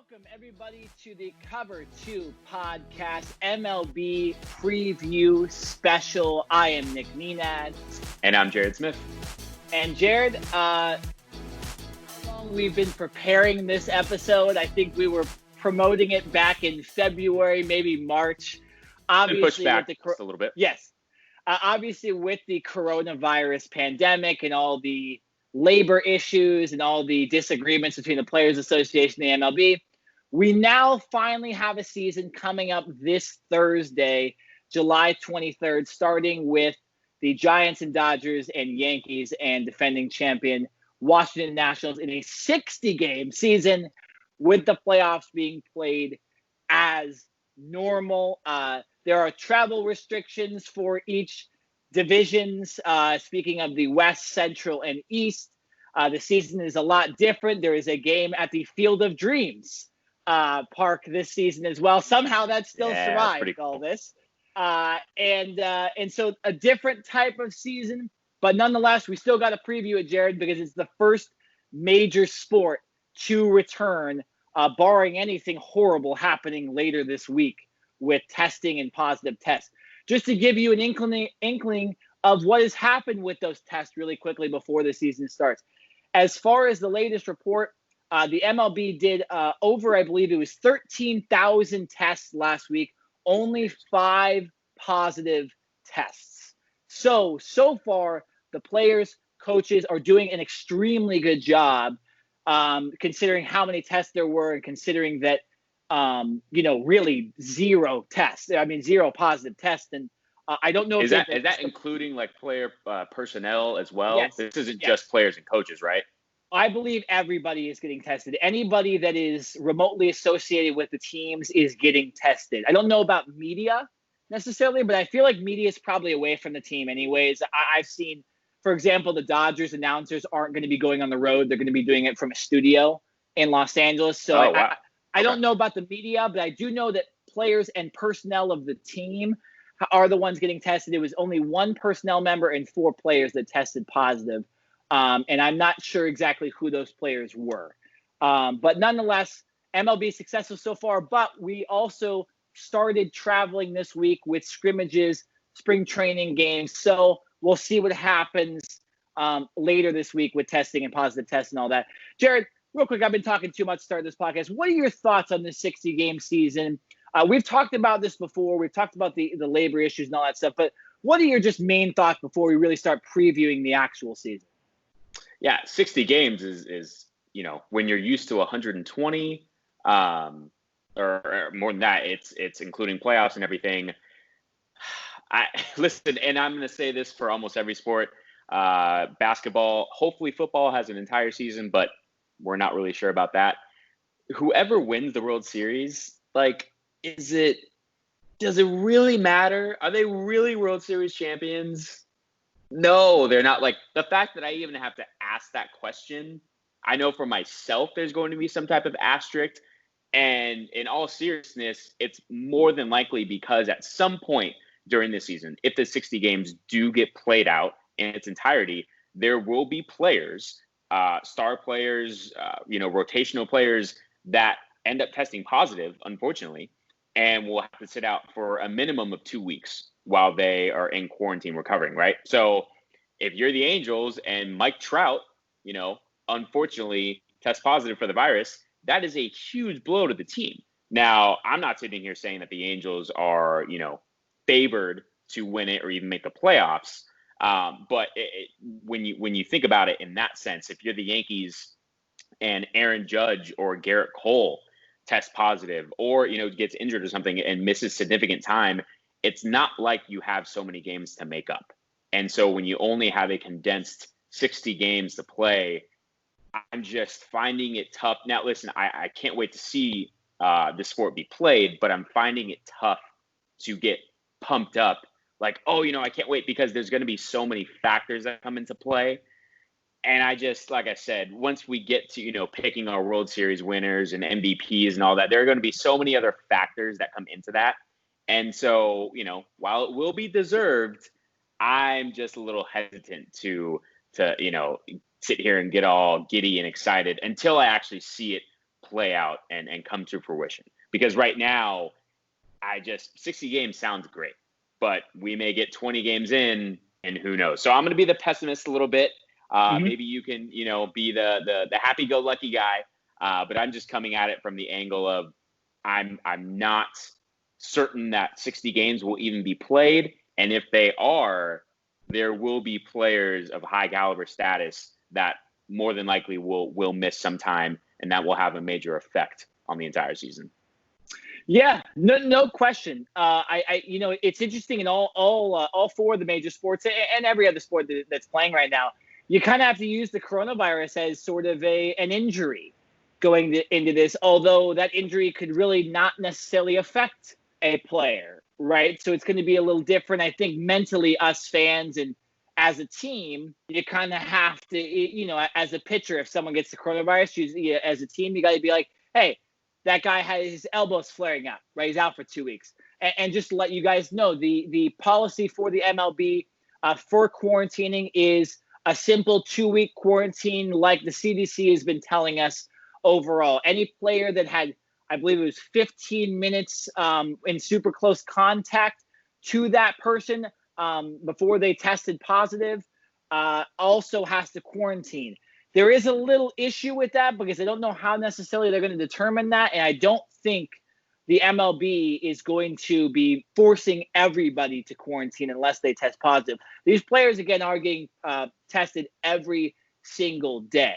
Welcome, everybody, to the Cover 2 podcast MLB Preview Special. I am Nick Nenad. And I'm Jared Smith. And Jared, how long we've been preparing this episode? I think we were promoting it back in February, maybe March. Obviously, pushed back just a little bit. Yes. Obviously, with the coronavirus pandemic and all the labor issues and all the disagreements between the Players Association and the MLB, we now finally have a season coming up this Thursday, July 23rd, starting with the Giants and Dodgers and Yankees and defending champion Washington Nationals in a 60-game season, with the playoffs being played as normal. There are travel restrictions for each divisions. Speaking of the West, Central, and East, the season is a lot different. There is a game at the Field of Dreams park this season as well. Somehow that still survived all this. And so a different type of season, but nonetheless, we still got to preview it, Jared, because it's the first major sport to return, barring anything horrible happening later this week with testing and positive tests. Just to give you an inkling of what has happened with those tests really quickly before the season starts. As far as the latest report, the MLB did over, I believe it was 13,000 tests last week, only 5 positive tests. So far, the players, coaches are doing an extremely good job, considering how many tests there were and considering that, really zero tests. I mean, zero positive tests. And I don't know. Is that including like player personnel as well? Yes. This isn't just players and coaches, right? I believe everybody is getting tested. Anybody that is remotely associated with the teams is getting tested. I don't know about media necessarily, but I feel like media is probably away from the team anyways. I've seen, for example, the Dodgers announcers aren't going to be going on the road. They're going to be doing it from a studio in Los Angeles. So I don't know about the media, but I do know that players and personnel of the team are the ones getting tested. It was only 1 personnel member and 4 players that tested positive. And I'm not sure exactly who those players were. But nonetheless, MLB successful so far. But we also started traveling this week with scrimmages, spring training games. So we'll see what happens later this week with testing and positive tests and all that. Jared, real quick, I've been talking too much to start this podcast. What are your thoughts on this 60-game season? We've talked about this before. We've talked about the labor issues and all that stuff. But what are your just main thoughts before we really start previewing the actual season? Yeah, 60 games is when you're used to 120 or more than that, it's including playoffs and everything. Listen, and I'm going to say this for almost every sport. Basketball, hopefully football has an entire season, but we're not really sure about that. Whoever wins the World Series, does it really matter? Are they really World Series champions? No, they're not. The fact that I even have to ask that question, I know for myself there's going to be some type of asterisk. And in all seriousness, it's more than likely because at some point during this season, if the 60 games do get played out in its entirety, there will be players, star players, rotational players that end up testing positive, unfortunately, and will have to sit out for a minimum of 2 weeks while they are in quarantine recovering, right? So if you're the Angels and Mike Trout, unfortunately tests positive for the virus, that is a huge blow to the team. Now, I'm not sitting here saying that the Angels are, favored to win it or even make the playoffs. But when you think about it in that sense, if you're the Yankees and Aaron Judge or Garrett Cole test positive or, gets injured or something and misses significant time, it's not like you have so many games to make up. And so when you only have a condensed 60 games to play, I'm just finding it tough. Now, listen, I can't wait to see the sport be played, but I'm finding it tough to get pumped up. I can't wait because there's going to be so many factors that come into play. And I just, like I said, once we get to, picking our World Series winners and MVPs and all that, there are going to be so many other factors that come into that. And so, while it will be deserved, I'm just a little hesitant to sit here and get all giddy and excited until I actually see it play out and come to fruition. Because right now, 60 games sounds great, but we may get 20 games in, and who knows? So I'm going to be the pessimist a little bit. Maybe you can, be the happy-go-lucky guy. But I'm just coming at it from the angle of I'm not certain that 60 games will even be played, and if they are, there will be players of high caliber status that more than likely will miss some time, and that will have a major effect on the entire season. Yeah, no question. It's interesting in all four of the major sports and every other sport that's playing right now. You kind of have to use the coronavirus as sort of an injury going into this, although that injury could really not necessarily affect a player, right? So it's going to be a little different. I think mentally, us fans and as a team, you kind of have to, as a pitcher, if someone gets the coronavirus, as a team, you got to be like, hey, that guy has his elbows flaring up, right? He's out for 2 weeks. And just to let you guys know, the policy for the MLB for quarantining is a simple 2-week quarantine like the CDC has been telling us overall. Any player that had, I believe it was 15 minutes in super close contact to that person before they tested positive also has to quarantine. There is a little issue with that because I don't know how necessarily they're going to determine that. And I don't think the MLB is going to be forcing everybody to quarantine unless they test positive. These players, again, are getting tested every single day.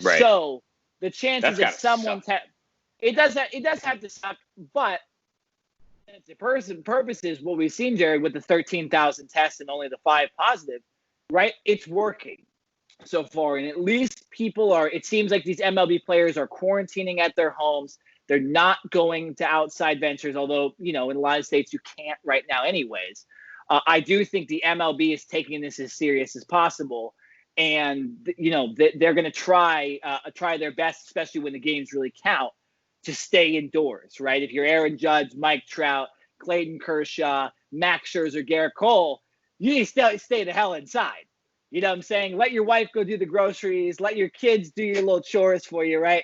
Right. So the chances that someone it does have to suck, but for purposes, what we've seen, Jared, with the 13,000 tests and only the 5 positive, right? It's working so far, and at least it seems like these MLB players are quarantining at their homes. They're not going to outside ventures, although, in a lot of states you can't right now anyways. I do think the MLB is taking this as serious as possible, and, they're going to try their best, especially when the games really count, to stay indoors, right? If you're Aaron Judge, Mike Trout, Clayton Kershaw, Max Scherzer, Garrett Cole, you need to stay the hell inside. You know what I'm saying? Let your wife go do the groceries. Let your kids do your little chores for you, right?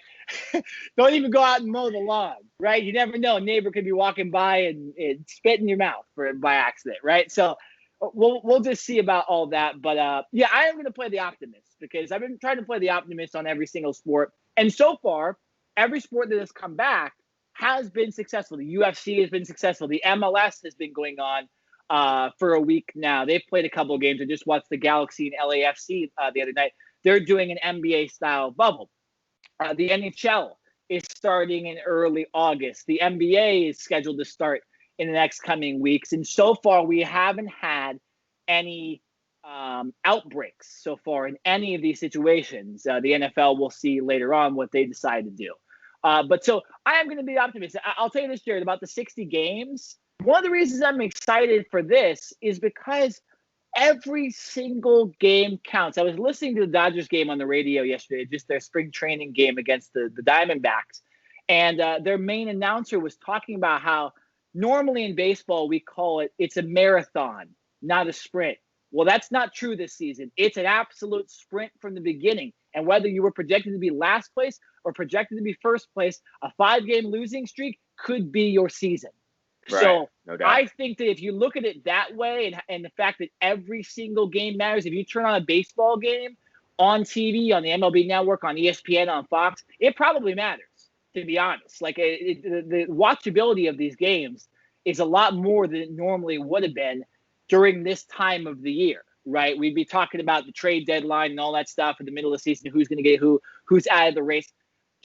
Don't even go out and mow the lawn, right? You never know. A neighbor could be walking by and spit in your mouth by accident, right? So we'll just see about all that. But, I am going to play the optimist because I've been trying to play the optimist on every single sport. And so far, every sport that has come back has been successful. The UFC has been successful. The MLS has been going on for a week now. They've played a couple of games. I just watched the Galaxy and LAFC the other night. They're doing an NBA-style bubble. The NHL is starting in early August. The NBA is scheduled to start in the next coming weeks. And so far, we haven't had any outbreaks so far in any of these situations. The NFL will see later on what they decide to do. But so I am going to be optimistic. I'll tell you this, Jared, about the 60 games. One of the reasons I'm excited for this is because every single game counts. I was listening to the Dodgers game on the radio yesterday, just their spring training game against the Diamondbacks. And their main announcer was talking about how normally in baseball, we call it's a marathon, not a sprint. Well, that's not true this season. It's an absolute sprint from the beginning. And whether you were projected to be last place or projected to be first place, a 5-game losing streak could be your season. Right. So No doubt. I think that if you look at it that way and the fact that every single game matters, if you turn on a baseball game on TV, on the MLB Network, on ESPN, on Fox, it probably matters, to be honest. Like the watchability of these games is a lot more than it normally would have been during this time of the year, right? We'd be talking about the trade deadline and all that stuff in the middle of the season, who's going to get who's out of the race.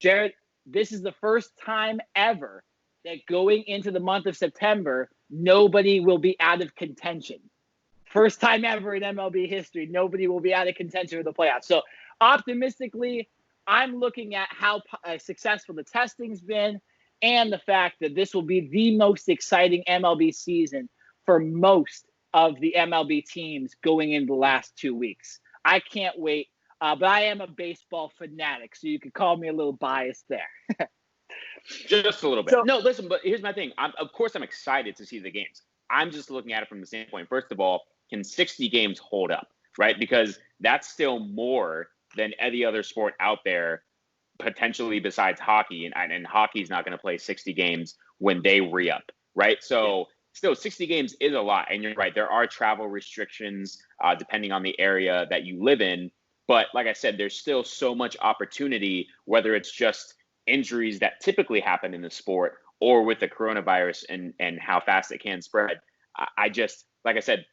Jared, this is the first time ever that going into the month of September, nobody will be out of contention. First time ever in MLB history, nobody will be out of contention for the playoffs. So optimistically, I'm looking at how successful the testing's been and the fact that this will be the most exciting MLB season for most of the MLB teams going into the last 2 weeks. I can't wait, but I am a baseball fanatic, so you could call me a little biased there. Just a little bit. No, listen, but here's my thing. Of course, I'm excited to see the games. I'm just looking at it from the standpoint, first of all, can 60 games hold up, right? Because that's still more than any other sport out there potentially besides hockey, and hockey's not going to play 60 games when they re-up, right? So still 60 games is a lot. And you're right, there are travel restrictions depending on the area that you live in. But like I said, there's still so much opportunity, whether it's just injuries that typically happen in the sport or with the coronavirus and how fast it can spread. I just, like I said,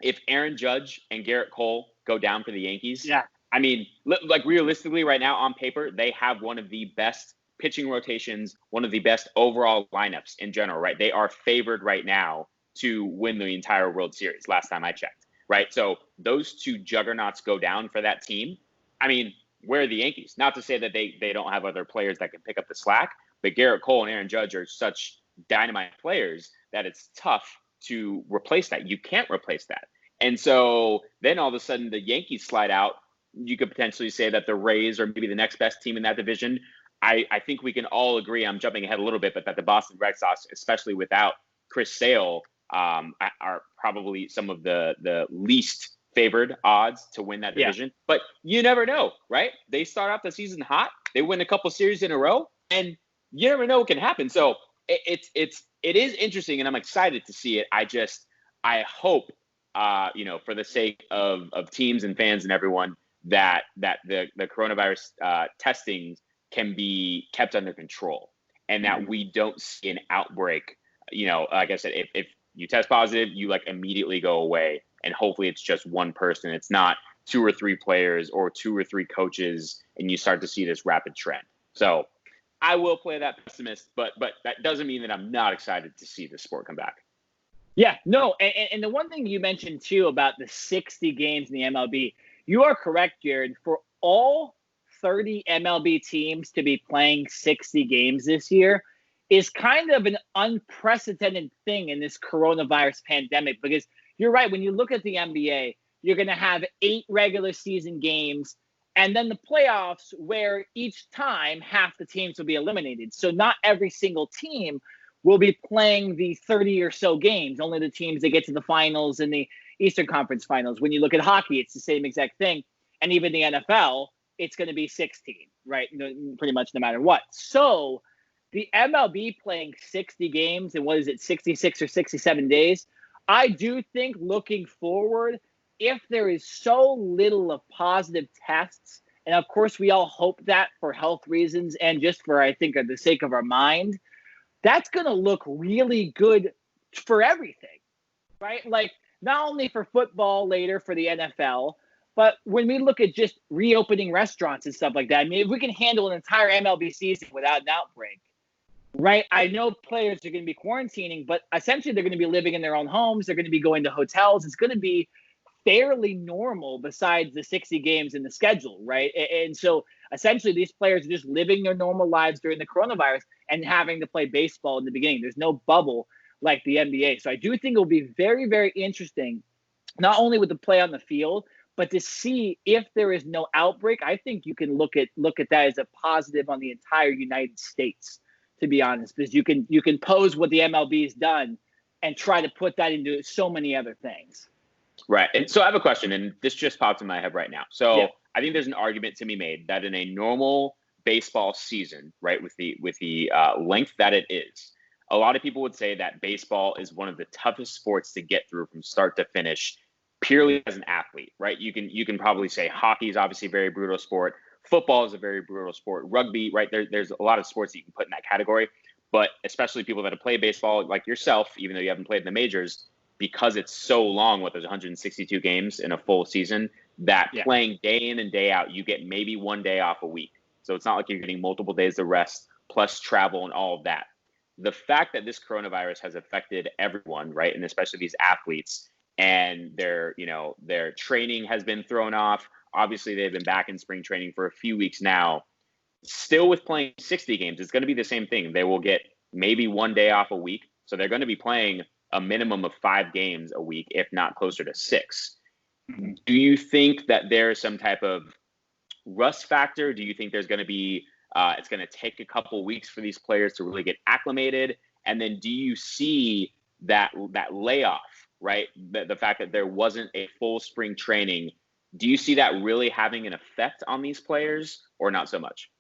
if Aaron Judge and Garrett Cole go down for the Yankees, I mean, like realistically right now on paper, they have one of the best pitching rotations, one of the best overall lineups in general, right? They are favored right now to win the entire World Series last time I checked, right? So those two juggernauts go down for that team. I mean, where are the Yankees? Not to say that they don't have other players that can pick up the slack, but Garrett Cole and Aaron Judge are such dynamite players that it's tough to replace that. You can't replace that. And so then all of a sudden the Yankees slide out. You could potentially say that the Rays are maybe the next best team in that division. I think we can all agree, I'm jumping ahead a little bit, but that the Boston Red Sox, especially without Chris Sale, are probably some of the least favored odds to win that division. But you never know, right? They start off the season hot. They win a couple series in a row, and you never know what can happen. So it is interesting, and I'm excited to see it. I hope, for the sake of teams and fans and everyone, that the coronavirus testing can be kept under control, and that we don't see an outbreak. Like I said, if you test positive, you like immediately go away, and hopefully it's just one person. It's not 2 or 3 players or 2 or 3 coaches, and you start to see this rapid trend. So I will play that pessimist, but that doesn't mean that I'm not excited to see the sport come back. Yeah, no, and the one thing you mentioned too about the 60 games in the MLB, you are correct, Jared. For all 30 MLB teams to be playing 60 games this year is kind of an unprecedented thing in this coronavirus pandemic, because you're right. When you look at the NBA, you're going to have 8 regular season games and then the playoffs where each time half the teams will be eliminated. So not every single team will be playing the 30 or so games, only the teams that get to the finals and the Eastern Conference Finals. When you look at hockey, it's the same exact thing. And even the NFL, it's going to be 16, right? Pretty much no matter what. So the MLB playing 60 games in 66 or 67 days, I do think looking forward, if there is so little of positive tests, and of course we all hope that for health reasons and just for, I think, the sake of our mind, that's going to look really good for everything, right? Like not only for football later for the NFL, but when we look at just reopening restaurants and stuff like that, I mean, if we can handle an entire MLB season without an outbreak, right? I know players are going to be quarantining, but essentially they're going to be living in their own homes. They're going to be going to hotels. It's going to be fairly normal besides the 60 games in the schedule, right? And so essentially these players are just living their normal lives during the coronavirus and having to play baseball in the beginning. There's no bubble like the NBA. So I do think it'll be very, very interesting, not only with the play on the field, but to see if there is no outbreak. I think you can look at that as a positive on the entire United States, to be honest, because you can pose what the MLB has done and try to put that into so many other things. Right. And so I have a question, and this just popped in my head right now. So I think there's an argument to be made that in a normal baseball season, right, with the length that it is, a lot of people would say that baseball is one of the toughest sports to get through from start to finish, purely as an athlete, right? You can probably say hockey is obviously a very brutal sport. Football is a very brutal sport. Rugby, right? There's a lot of sports that you can put in that category, but especially people that have played baseball, like yourself, even though you haven't played in the majors, because it's so long, there's 162 games in a full season, that playing day in and day out, you get maybe 1 day off a week. So it's not like you're getting multiple days of rest plus travel and all of that. The fact that this coronavirus has affected everyone, right, and especially these athletes, and their training has been thrown off. Obviously, they've been back in spring training for a few weeks now. Still with playing 60 games, it's going to be the same thing. They will get maybe 1 day off a week. So they're going to be playing a minimum of 5 games a week, if not closer to 6. Mm-hmm. Do you think that there's some type of rust factor? Do you think there's going to be, it's going to take a couple weeks for these players to really get acclimated? And then do you see that layoff, right? The fact that there wasn't a full spring training, do you see that really having an effect on these players or not so much?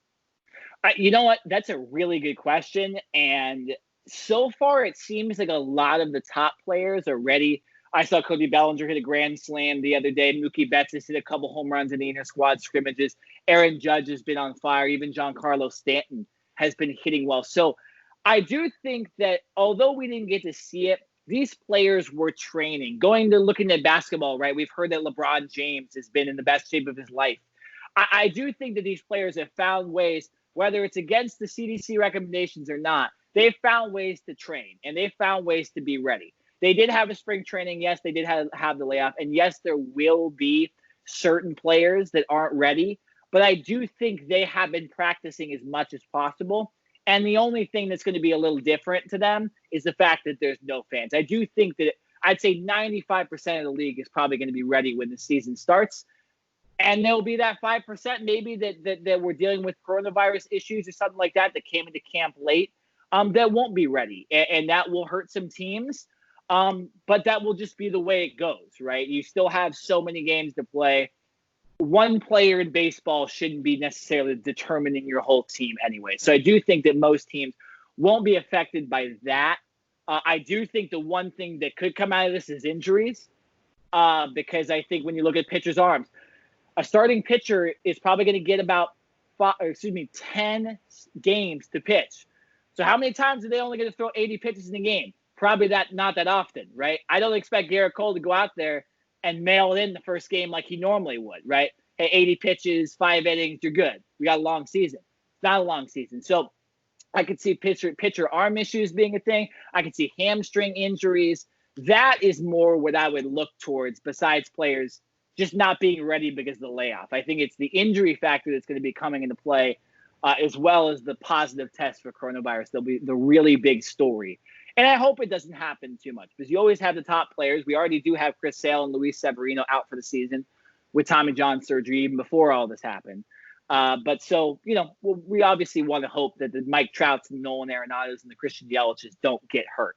You know what? That's a really good question. And so far, it seems like a lot of the top players are ready. I saw Cody Bellinger hit a grand slam the other day. Mookie Betts has hit a couple home runs in the inter squad scrimmages. Aaron Judge has been on fire. Even Giancarlo Stanton has been hitting well. So I do think that although we didn't get to see it, these players were training. Going to looking at basketball, right? We've heard that LeBron James has been in the best shape of his life. I do think that these players have found ways, whether it's against the CDC recommendations or not, they've found ways to train and they've found ways to be ready. They did have a spring training. Yes, they did have the layoff. And yes, there will be certain players that aren't ready. But I do think they have been practicing as much as possible. And the only thing that's going to be a little different to them is the fact that there's no fans. I do think that I'd say 95% of the league is probably going to be ready when the season starts. And there'll be that 5% maybe that we're dealing with coronavirus issues or something like that came into camp late that won't be ready. And that will hurt some teams. But that will just be the way it goes, right? You still have so many games to play. One player in baseball shouldn't be necessarily determining your whole team anyway. So I do think that most teams won't be affected by that. I do think the one thing that could come out of this is injuries because I think when you look at pitchers' arms, a starting pitcher is probably going to get about 10 games to pitch. So how many times are they only going to throw 80 pitches in a game? Probably not that often, right? I don't expect Garrett Cole to go out there and mail it in the first game like he normally would, right? Hey, 80 pitches, 5 innings, you're good. We got a long season. It's not a long season. So I could see pitcher arm issues being a thing. I could see hamstring injuries. That is more what I would look towards besides players just not being ready because of the layoff. I think it's the injury factor that's going to be coming into play, as well as the positive test for coronavirus. They'll be the really big story. And I hope it doesn't happen too much because you always have the top players. We already do have Chris Sale and Luis Severino out for the season with Tommy John surgery even before all this happened. But so, we obviously want to hope that the Mike Trouts and Nolan Arenados and the Christian Yelich's don't get hurt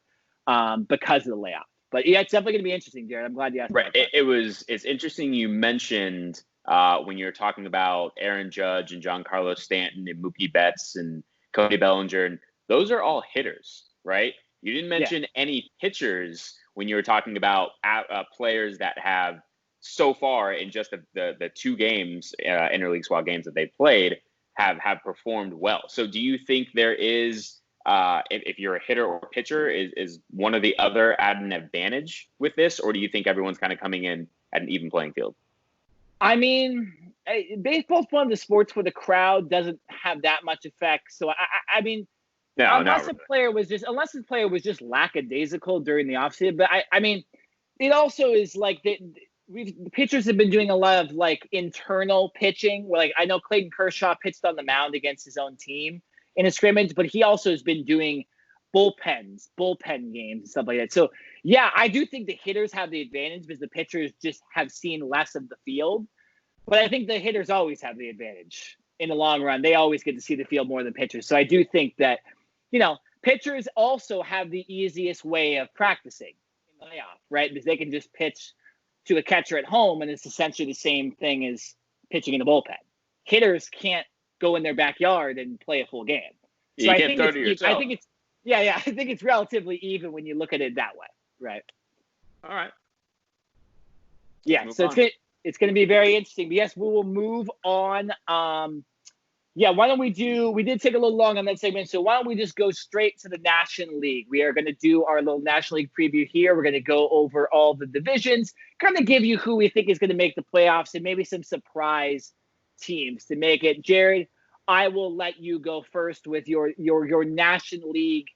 because of the layoff. But yeah, it's definitely going to be interesting, Jared. I'm glad you asked. Right. It's interesting you mentioned when you were talking about Aaron Judge and Giancarlo Stanton and Mookie Betts and Cody Bellinger, and those are all hitters, right? You didn't mention any pitchers when you were talking about players that have so far in just the 2 games, interleague squad games that they played, have performed well. So do you think there is, if you're a hitter or a pitcher, is one or the other at an advantage with this? Or do you think everyone's kind of coming in at an even playing field? I mean, baseball's one of the sports where the crowd doesn't have that much effect. So, I mean, no, unless the player was just lackadaisical during the offseason. But I mean, it also is like the pitchers have been doing a lot of like internal pitching. Like I know Clayton Kershaw pitched on the mound against his own team in a scrimmage, but he also has been doing bullpen games and stuff like that. So yeah, I do think the hitters have the advantage because the pitchers just have seen less of the field. But I think the hitters always have the advantage in the long run. They always get to see the field more than pitchers. So I do think that, pitchers also have the easiest way of practicing in the layoff, right? Because they can just pitch to a catcher at home, and it's essentially the same thing as pitching in the bullpen. Hitters can't go in their backyard and play a full game. So I think it's relatively even when you look at it that way, right? All right. Yeah, so it's going to be very interesting. But yes, we will move on. Why don't we did take a little long on that segment, so why don't we just go straight to the National League? We are going to do our little National League preview here. We're going to go over all the divisions, kind of give you who we think is going to make the playoffs and maybe some surprise teams to make it. Jared, I will let you go first with your National League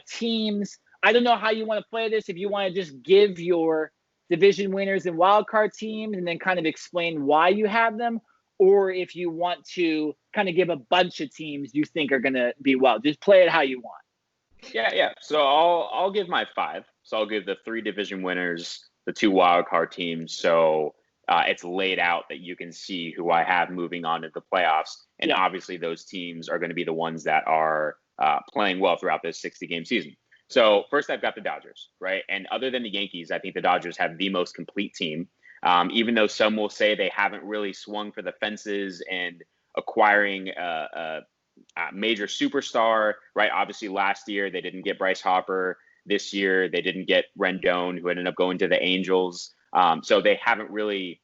teams. I don't know how you want to play this. If you want to just give your division winners and wildcard teams and then kind of explain why you have them, or if you want to kind of give a bunch of teams you think are going to be well. Just play it how you want. Yeah. So I'll give my 5. So I'll give the 3 division winners, the 2 wildcard teams. So it's laid out that you can see who I have moving on to the playoffs. And obviously those teams are going to be the ones that are playing well throughout this 60-game season. So first I've got the Dodgers, right? And other than the Yankees, I think the Dodgers have the most complete team. Even though some will say they haven't really swung for the fences and acquiring major superstar, right? Obviously, last year they didn't get Bryce Harper. This year they didn't get Rendon, who ended up going to the Angels. So they haven't really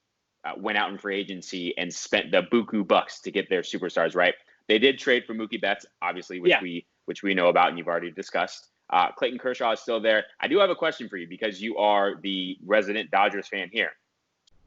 went out in free agency and spent the buku bucks to get their superstars, right? They did trade for Mookie Betts, obviously, which we know about and you've already discussed. Clayton Kershaw is still there. I do have a question for you because you are the resident Dodgers fan here.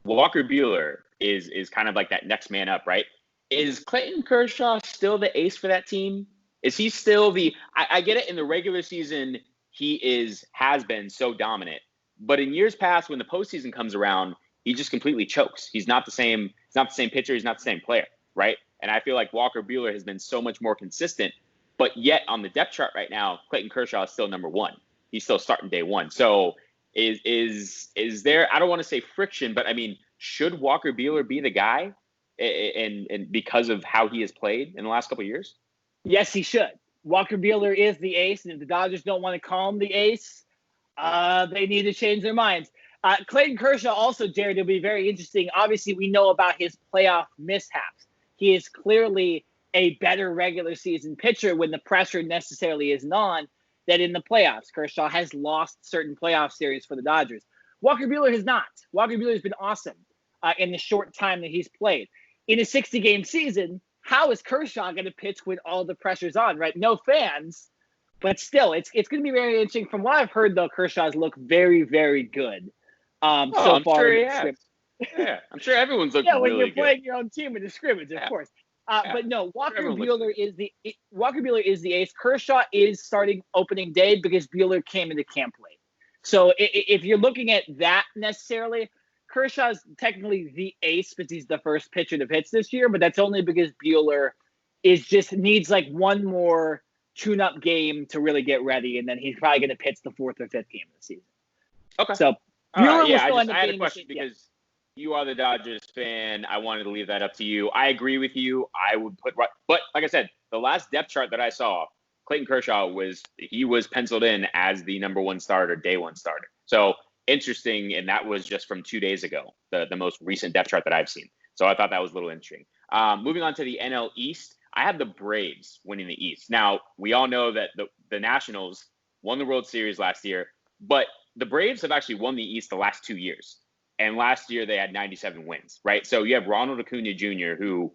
Walker Buehler is kind of like that next man up, right? Is Clayton Kershaw still the ace for that team? Is he still I get it, in the regular season, he has been so dominant. But in years past, when the postseason comes around, he just completely chokes. He's not the same pitcher. He's not the same player, right? And I feel like Walker Buehler has been so much more consistent. But yet on the depth chart right now, Clayton Kershaw is still number one. He's still starting day one. So is there, I don't want to say friction, but I mean, should Walker Buehler be the guy and because of how he has played in the last couple of years? Yes, he should. Walker Buehler is the ace, and if the Dodgers don't want to call him the ace, they need to change their minds. Clayton Kershaw also, Jared, it'll be very interesting. Obviously, we know about his playoff mishaps. He is clearly a better regular season pitcher when the pressure necessarily isn't on than in the playoffs. Kershaw has lost certain playoff series for the Dodgers. Walker Buehler has not. Walker Buehler has been awesome in the short time that he's played. In a 60-game season, how is Kershaw going to pitch when all the pressure's on, right? No fans, but still, it's going to be very interesting. From what I've heard, though, Kershaw's looked very, very good so I'm far. Sure he has. Yeah, I'm sure everyone's looking really good. Yeah, when you're playing your own team in the scrimmage, of course. But no, Walker Buehler is the ace. Kershaw is starting opening day because Buehler came into camp late. So if you're looking at that necessarily, Kershaw's technically the ace because he's the first pitcher to pitch this year, but that's only because Buehler needs like one more tune-up game to really get ready, and then he's probably going to pitch the fourth or fifth game of the season. Okay. So Buehler will still end up I had a being question because you are the Dodgers fan. I wanted to leave that up to you. I agree with you. I would put but like I said, the last depth chart that I saw, Clayton Kershaw was penciled in as the number one starter, day one starter. So interesting, and that was just from 2 days ago, the most recent depth chart that I've seen. So I thought that was a little interesting. Moving on to the NL East, I have the Braves winning the East. Now, we all know that the Nationals won the World Series last year, but the Braves have actually won the East the last 2 years. And last year they had 97 wins, right? So you have Ronald Acuna Jr., who,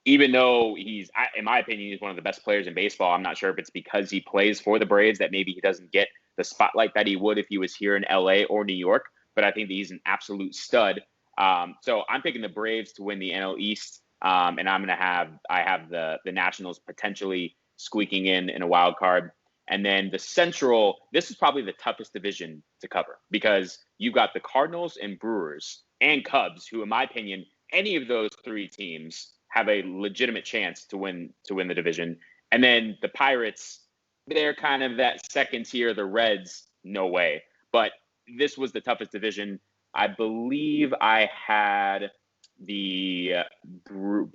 even though in my opinion, he's one of the best players in baseball, I'm not sure if it's because he plays for the Braves that maybe he doesn't get the spotlight that he would if he was here in LA or New York. But I think that he's an absolute stud. So I'm picking the Braves to win the NL East. And I have the Nationals potentially squeaking in a wild card. And then the Central, this is probably the toughest division to cover because you've got the Cardinals and Brewers and Cubs, who, in my opinion, any of those three teams have a legitimate chance to win the division. And then the Pirates, they're kind of that second tier. The Reds, no way. But this was the toughest division. I believe I had the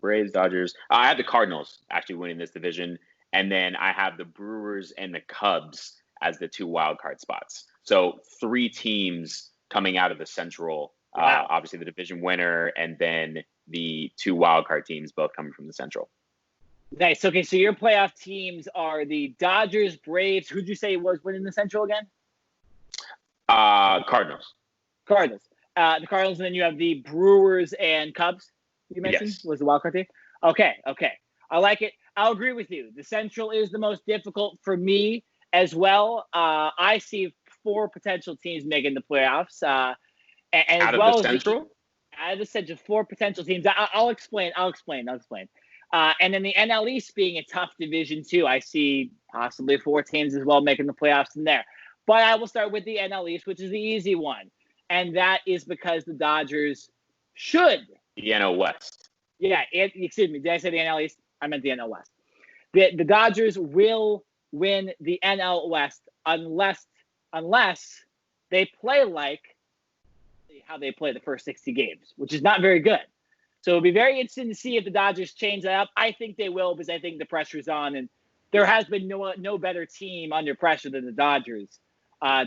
Braves, Dodgers. I had the Cardinals actually winning this division. And then I have the Brewers and the Cubs as the two wildcard spots. So three teams coming out of the Central, wow. Obviously the division winner, and then the two wildcard teams both coming from the Central. Nice. Okay, so your playoff teams are the Dodgers, Braves. Who'd you say was winning the Central again? Cardinals. The Cardinals, and then you have the Brewers and Cubs, you mentioned, yes. Was the wildcard team? Okay. I like it. I'll agree with you. The Central is the most difficult for me as well. I see four potential teams making the playoffs. And out as well of the Central? Out of the Central, four potential teams. I'll explain. And then the NL East being a tough division too. I see possibly four teams as well making the playoffs in there. But I will start with the NL East, which is the easy one. And that is because the Dodgers should. The NL West. Yeah, excuse me. Did I say the NL East? I meant the NL West. The Dodgers will win the NL West unless they play like how they play the first 60 games, which is not very good. So it'll be very interesting to see if the Dodgers change that up. I think they will because I think the pressure's on, and there has been no better team under pressure than the Dodgers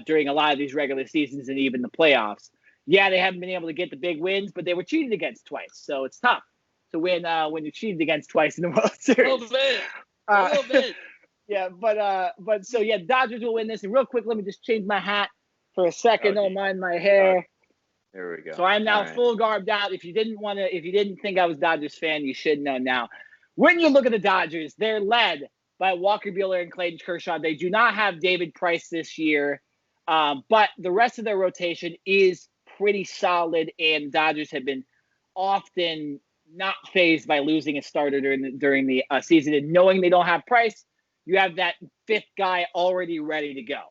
during a lot of these regular seasons and even the playoffs. Yeah, they haven't been able to get the big wins, but they were cheated against twice, so it's tough to win when you're cheated against twice in the World Series. A little bit. Yeah, but so yeah, Dodgers will win this. And real quick, let me just change my hat for a second. Don't mind my hair. There we go. So I'm now full garbed out. If you didn't think I was a Dodgers fan, you should know now. When you look at the Dodgers, they're led by Walker Buehler and Clayton Kershaw. They do not have David Price this year, but the rest of their rotation is pretty solid, and the Dodgers have been often not fazed by losing a starter during the season. And knowing they don't have Price, you have that fifth guy already ready to go.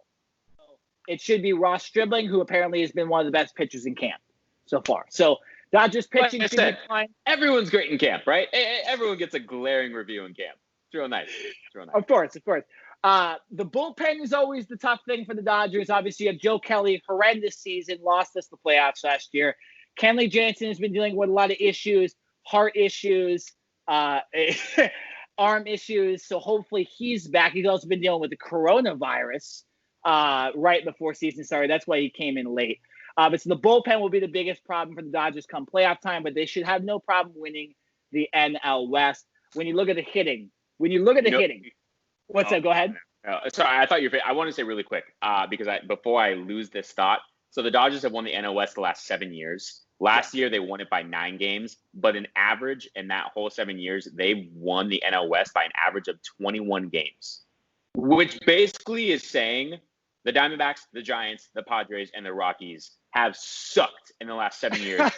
So it should be Ross Stribling, who apparently has been one of the best pitchers in camp so far. So Dodgers pitching should be fine. Everyone's great in camp, right? Everyone gets a glaring review in camp. It's real nice. Of course. The bullpen is always the tough thing for the Dodgers. Obviously, you have Joe Kelly, horrendous season, lost us the playoffs last year. Kenley Jansen has been dealing with a lot of issues, heart issues, arm issues. So hopefully he's back. He's also been dealing with the coronavirus right before season started. That's why he came in late. But so the bullpen will be the biggest problem for the Dodgers come playoff time, but they should have no problem winning the NL West. When you look at the hitting, what's up? Go ahead. Sorry, I want to say really quick because before I lose this thought. So the Dodgers have won the NL West the last 7 years. Last year, they won it by 9 games, but in average in that whole 7 years, they've won the NL West by an average of 21 games, which basically is saying the Diamondbacks, the Giants, the Padres, and the Rockies have sucked in the last 7 years.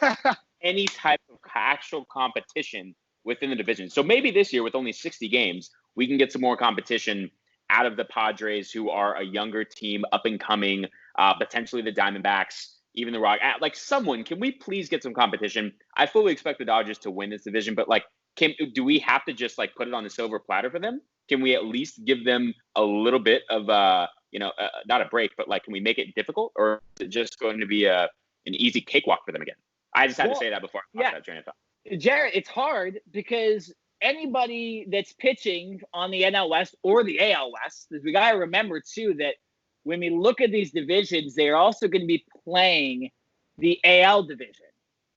Any type of actual competition within the division. So maybe this year with only 60 games, we can get some more competition out of the Padres, who are a younger team, up and coming, potentially the Diamondbacks, even the Rock. Like someone, can we please get some competition? I fully expect the Dodgers to win this division, but like, do we have to just like put it on the silver platter for them? Can we at least give them a little bit of, not a break, but like, can we make it difficult, or is it just going to be an easy cakewalk for them again? I just had to say that before I lost that train of thought. Jared, it's hard because anybody that's pitching on the NL West or the AL West, we got to remember too that when we look at these divisions, they're also going to be playing the AL division.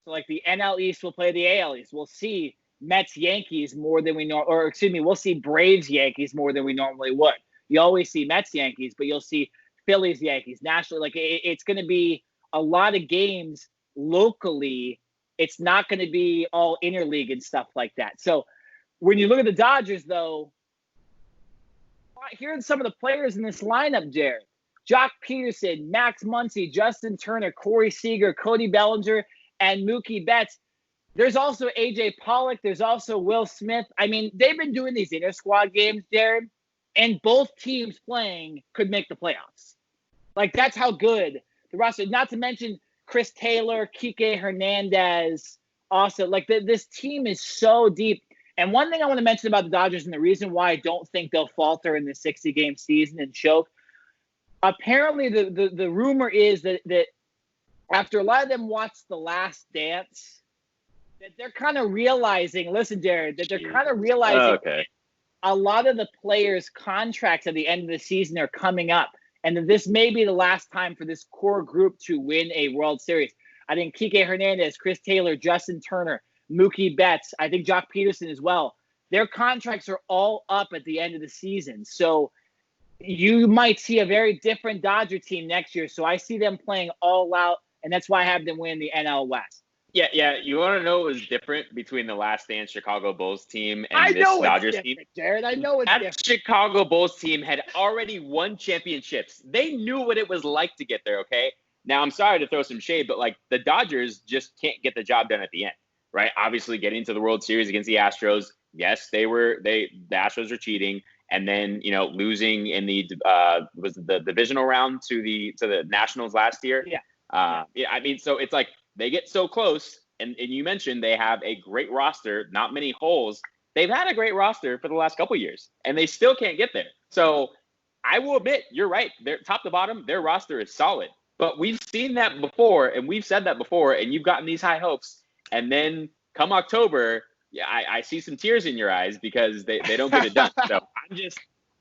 So like the NL East will play the AL East. We'll see Mets Yankees more than we know, or excuse me, we'll see Braves Yankees more than we normally would. You always see Mets Yankees, but you'll see Phillies Yankees nationally. Like it's going to be a lot of games locally. It's not going to be all interleague and stuff like that. So when you look at the Dodgers, though, here's some of the players in this lineup, Jared. Jock Peterson, Max Muncy, Justin Turner, Corey Seager, Cody Bellinger, and Mookie Betts. There's also A.J. Pollock. There's also Will Smith. I mean, they've been doing these inter-squad games, Jared, and both teams playing could make the playoffs. Like, that's how good the roster. Not to mention Chris Taylor, Kike Hernandez. Also, like, this team is so deep. And one thing I want to mention about the Dodgers, and the reason why I don't think they'll falter in the 60-game season and choke, apparently the rumor is that after a lot of them watch The Last Dance, that they're kind of realizing, listen, Jared, that they're kind of realizing a lot of the players' contracts at the end of the season are coming up, and that this may be the last time for this core group to win a World Series. I think Kike Hernandez, Chris Taylor, Justin Turner, Mookie Betts, I think Jock Peterson as well. Their contracts are all up at the end of the season. So you might see a very different Dodger team next year. So I see them playing all out, and that's why I have them win the NL West. Yeah. You want to know what was different between the Last Dance Chicago Bulls team and this Dodgers team? Jared, I know it's different. That Chicago Bulls team had already won championships. They knew what it was like to get there, okay? Now, I'm sorry to throw some shade, but like the Dodgers just can't get the job done at the end. Right, obviously getting to the World Series against the Astros. Yes, the Astros are cheating, and then losing in the divisional round to the Nationals last year. I mean, so it's like they get so close, and you mentioned they have a great roster, not many holes. They've had a great roster for the last couple of years, and they still can't get there. So I will admit, you're right. They're top to bottom, their roster is solid, but we've seen that before, and we've said that before, and you've gotten these high hopes. And then come October, I see some tears in your eyes because they don't get it done. So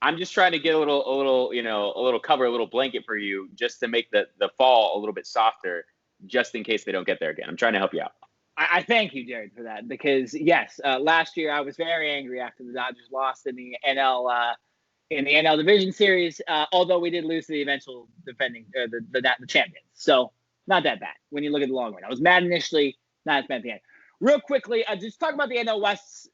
I'm just trying to get a little cover, a little blanket for you, just to make the fall a little bit softer, just in case they don't get there again. I'm trying to help you out. I thank you, Jared, for that because yes, last year I was very angry after the Dodgers lost in the NL Division Series. Although we did lose to the eventual defending the champions, so not that bad when you look at the long run. I was mad initially, not as bad at the end. Real quickly, just talk about the NL West.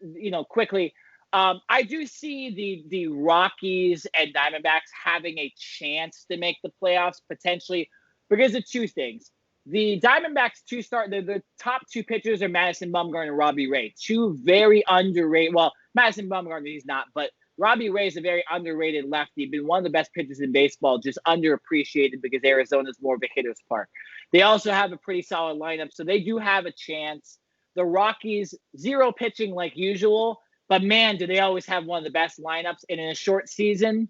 Quickly, I do see the Rockies and Diamondbacks having a chance to make the playoffs potentially because of two things. The Diamondbacks the top two pitchers are Madison Bumgarner and Robbie Ray. Two very underrated. Well, Madison Bumgarner, he's not, but Robbie Ray is a very underrated lefty. Been one of the best pitchers in baseball, just underappreciated because Arizona's more of a hitter's park. They also have a pretty solid lineup, so they do have a chance. The Rockies, zero pitching like usual, but man, do they always have one of the best lineups. And in a short season,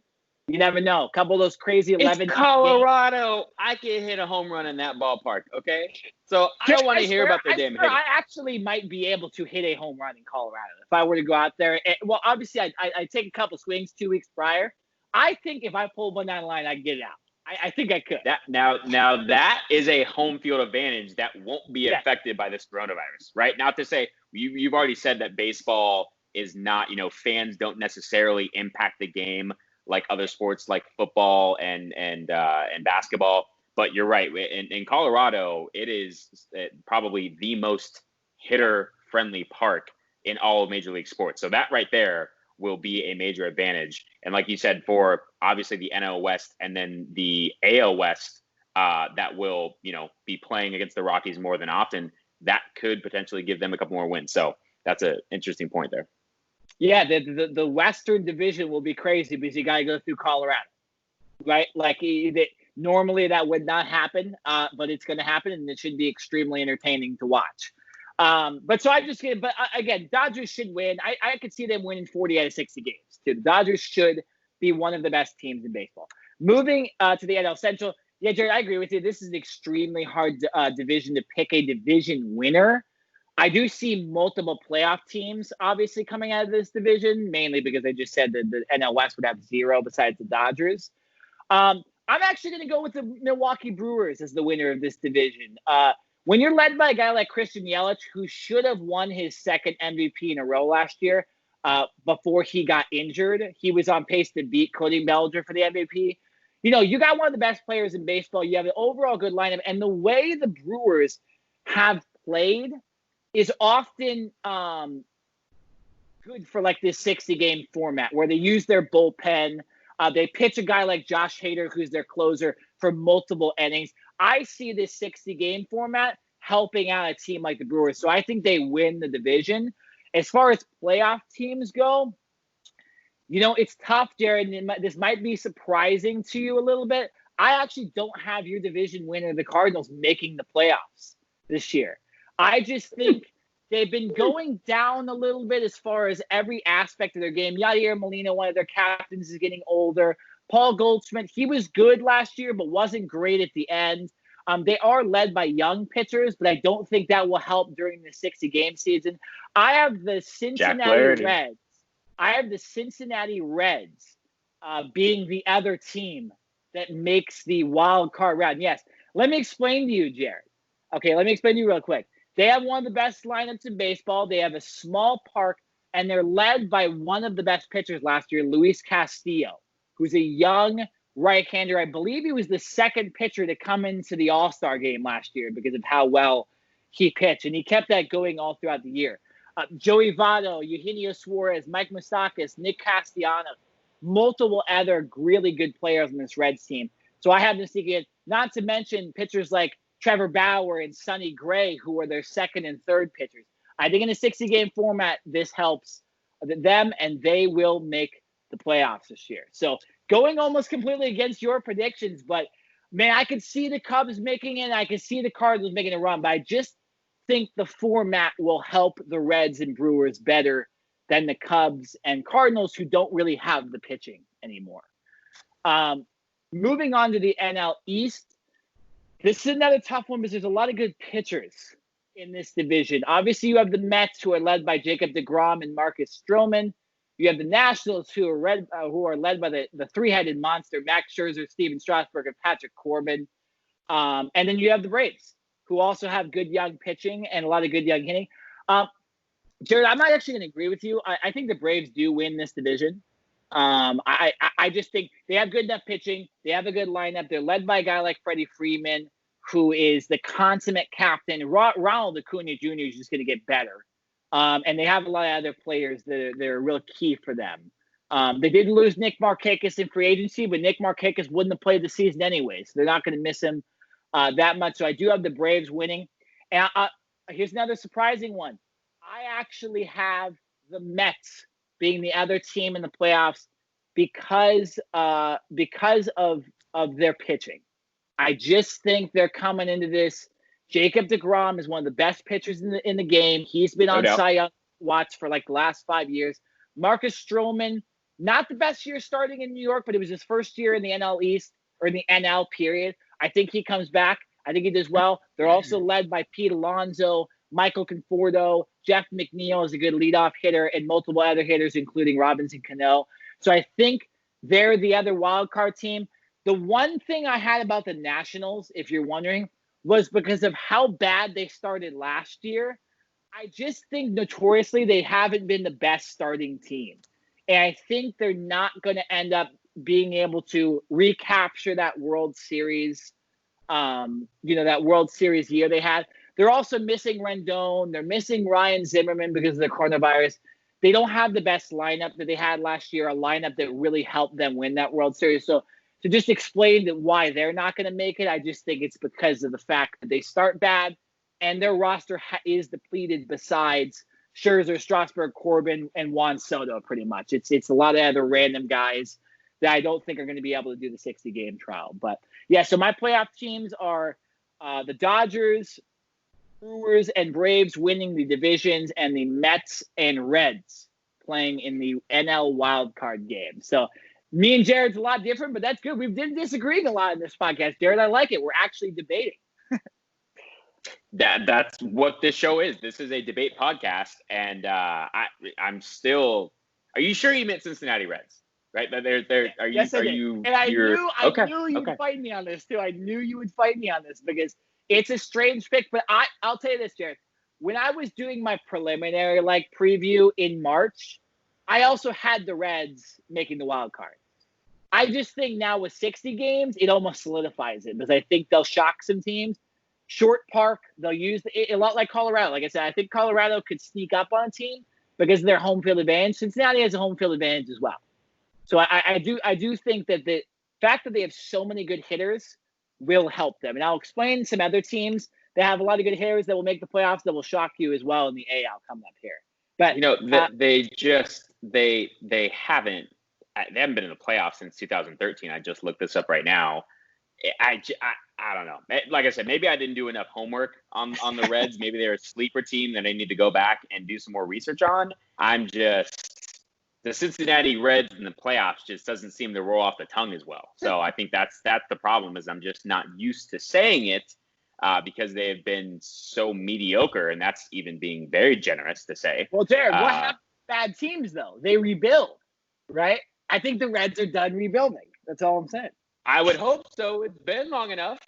you never know. A couple of those crazy 11 It's Colorado. I can hit a home run in that ballpark, okay? So I don't want to hear about the damn hitting. I actually might be able to hit a home run in Colorado if I were to go out there. Well, obviously, I take a couple swings 2 weeks prior. I think if I pull one down the line, I can get it out. I think I could. Now that is a home field advantage that won't be affected by this coronavirus, right? Not to say you've already said that baseball is not, fans don't necessarily impact the game like other sports like football and basketball. But you're right. In Colorado, it is probably the most hitter-friendly park in all of Major League Sports. So that right there will be a major advantage. And like you said, for obviously the NL West and then the AL West that will, be playing against the Rockies more than often, that could potentially give them a couple more wins. So that's an interesting point there. Yeah, the Western Division will be crazy because you got to go through Colorado, right? Like normally that would not happen, but it's going to happen, and it should be extremely entertaining to watch. But again, Dodgers should win. I could see them winning 40 out of 60 games too. The Dodgers should be one of the best teams in baseball. Moving to the NL Central, yeah, Jared, I agree with you. This is an extremely hard division to pick a division winner. I do see multiple playoff teams obviously coming out of this division, mainly because I just said that the NL West would have zero besides the Dodgers. I'm actually going to go with the Milwaukee Brewers as the winner of this division. When you're led by a guy like Christian Yelich, who should have won his second MVP in a row last year before he got injured, he was on pace to beat Cody Bellinger for the MVP. You got one of the best players in baseball. You have an overall good lineup. And the way the Brewers have played is often good for like this 60-game format where they use their bullpen. They pitch a guy like Josh Hader, who's their closer, for multiple innings. I see this 60-game format helping out a team like the Brewers. So I think they win the division. As far as playoff teams go, it's tough, Jared. And this might be surprising to you a little bit. I actually don't have your division winner, the Cardinals, making the playoffs this year. I just think they've been going down a little bit as far as every aspect of their game. Yadier Molina, one of their captains, is getting older. Paul Goldschmidt, he was good last year, but wasn't great at the end. They are led by young pitchers, but I don't think that will help during the 60-game season. I have the Cincinnati Reds being the other team that makes the wild card round. Yes, let me explain to you, Jared. Okay, let me explain to you real quick. They have one of the best lineups in baseball. They have a small park, and they're led by one of the best pitchers last year, Luis Castillo, who's a young right-hander. I believe he was the second pitcher to come into the All-Star game last year because of how well he pitched, and he kept that going all throughout the year. Joey Votto, Eugenio Suarez, Mike Moustakas, Nick Castellanos, multiple other really good players on this Reds team. So I have them sneaking in, not to mention pitchers like Trevor Bauer and Sonny Gray, who are their second and third pitchers. I think in a 60-game format, this helps them, and they will make the playoffs this year. So going almost completely against your predictions, but, man, I could see the Cubs making it, and I could see the Cardinals making a run, but I just think the format will help the Reds and Brewers better than the Cubs and Cardinals, who don't really have the pitching anymore. Moving on to the NL East, this is another tough one because there's a lot of good pitchers in this division. Obviously, you have the Mets, who are led by Jacob deGrom and Marcus Stroman. You have the Nationals, who are led by the three-headed monster, Max Scherzer, Steven Strasburg, and Patrick Corbin. And then you have the Braves, who also have good young pitching and a lot of good young hitting. Jared, I'm not actually going to agree with you. I think the Braves do win this division. I just think they have good enough pitching. They have a good lineup. They're led by a guy like Freddie Freeman, who is the consummate captain. Ronald Acuna Jr. is just going to get better. And they have a lot of other players that are real key for them. They did lose Nick Markakis in free agency, but Nick Markakis wouldn't have played the season anyway, so they're not going to miss him that much. So I do have the Braves winning. And here's another surprising one. I actually have the Mets being the other team in the playoffs because of their pitching. I just think they're coming into this. Jacob deGrom is one of the best pitchers in the game. He's been on Cy Young watch for like the last 5 years. Marcus Stroman, not the best year starting in New York, but it was his first year in the NL East or in the NL period. I think he comes back. I think he does well. They're also led by Pete Alonso, Michael Conforto, Jeff McNeil is a good leadoff hitter, and multiple other hitters, including Robinson Cano. So I think they're the other wild card team. The one thing I had about the Nationals, if you're wondering, was because of how bad they started last year. I just think notoriously they haven't been the best starting team. And I think they're not going to end up being able to recapture that World Series, that World Series year they had. They're also missing Rendon. They're missing Ryan Zimmerman because of the coronavirus. They don't have the best lineup that they had last year, a lineup that really helped them win that World Series. So to just explain why they're not going to make it, I just think it's because of the fact that they start bad and their roster is depleted besides Scherzer, Strasburg, Corbin, and Juan Soto pretty much. It's a lot of other random guys that I don't think are going to be able to do the 60-game trial. But, yeah, so my playoff teams are the Dodgers, Brewers, and Braves winning the divisions, and the Mets and Reds playing in the NL wildcard game. So me and Jared's a lot different, but that's good. We've been disagreeing a lot in this podcast, Jared. I like it. We're actually debating. That's what this show is. This is a debate podcast, and I'm still. Are you sure you meant Cincinnati Reds? Right? Are you? Yes, I are did. you? And I knew okay. you would fight me on this too. I knew you would fight me on this because it's a strange pick. But I'll tell you this, Jared. When I was doing my preliminary preview in March, I also had the Reds making the wild card. I just think now with 60 games, it almost solidifies it because I think they'll shock some teams. Short park, they'll use a lot like Colorado. Like I said, I think Colorado could sneak up on a team because of their home field advantage. Cincinnati has a home field advantage as well. So I do think that the fact that they have so many good hitters will help them. And I'll explain some other teams that have a lot of good hitters that will make the playoffs that will shock you as well in the AL coming up here. But they haven't been in the playoffs since 2013. I just looked this up right now. I don't know. Like I said, maybe I didn't do enough homework on the Reds. Maybe they're a sleeper team that I need to go back and do some more research on. The Cincinnati Reds in the playoffs just doesn't seem to roll off the tongue as well. So I think that's the problem is I'm just not used to saying it because they have been so mediocre, and that's even being very generous to say. Well, Jared, what happened to bad teams though? They rebuild, right? I think the Reds are done rebuilding. That's all I'm saying. I would hope so. It's been long enough.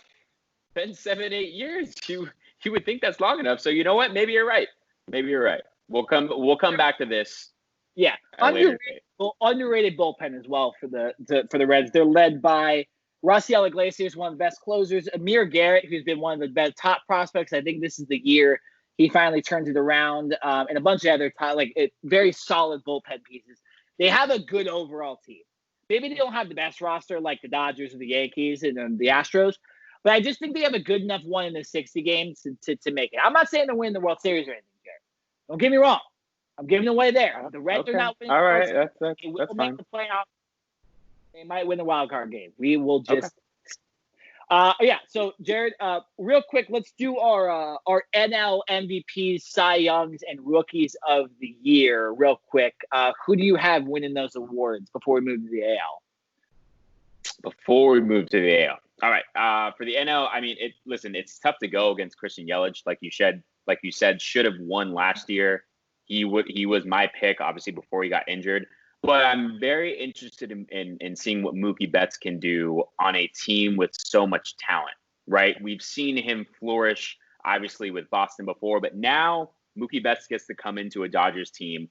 It's been 7-8 years. You would think that's long enough. So you know what? Maybe you're right. We'll come back to this. Yeah, underrated bullpen as well for the Reds. They're led by Rafael Iglesias, one of the best closers. Amir Garrett, who's been one of the best top prospects. I think this is the year he finally turns it around, and a bunch of other very solid bullpen pieces. They have a good overall team. Maybe they don't have the best roster like the Dodgers or the Yankees and the Astros, but I just think they have a good enough one in the 60 games to make it. I'm not saying they're winning the World Series or anything, Jared. Don't get me wrong. I'm giving away there. The Reds are not winning. All right, that's fine. Make the playoffs. They might win the wild card game. We will just. So Jared, real quick, let's do our NL MVPs, Cy Youngs, and Rookies of the Year. Real quick, who do you have winning those awards before we move to the AL? Before we move to the AL, all right. For the NL, I mean, it's tough to go against Christian Yelich, like you said, should have won last year. He was my pick, obviously, before he got injured. But I'm very interested in seeing what Mookie Betts can do on a team with so much talent, right? We've seen him flourish obviously with Boston before, but now Mookie Betts gets to come into a Dodgers team.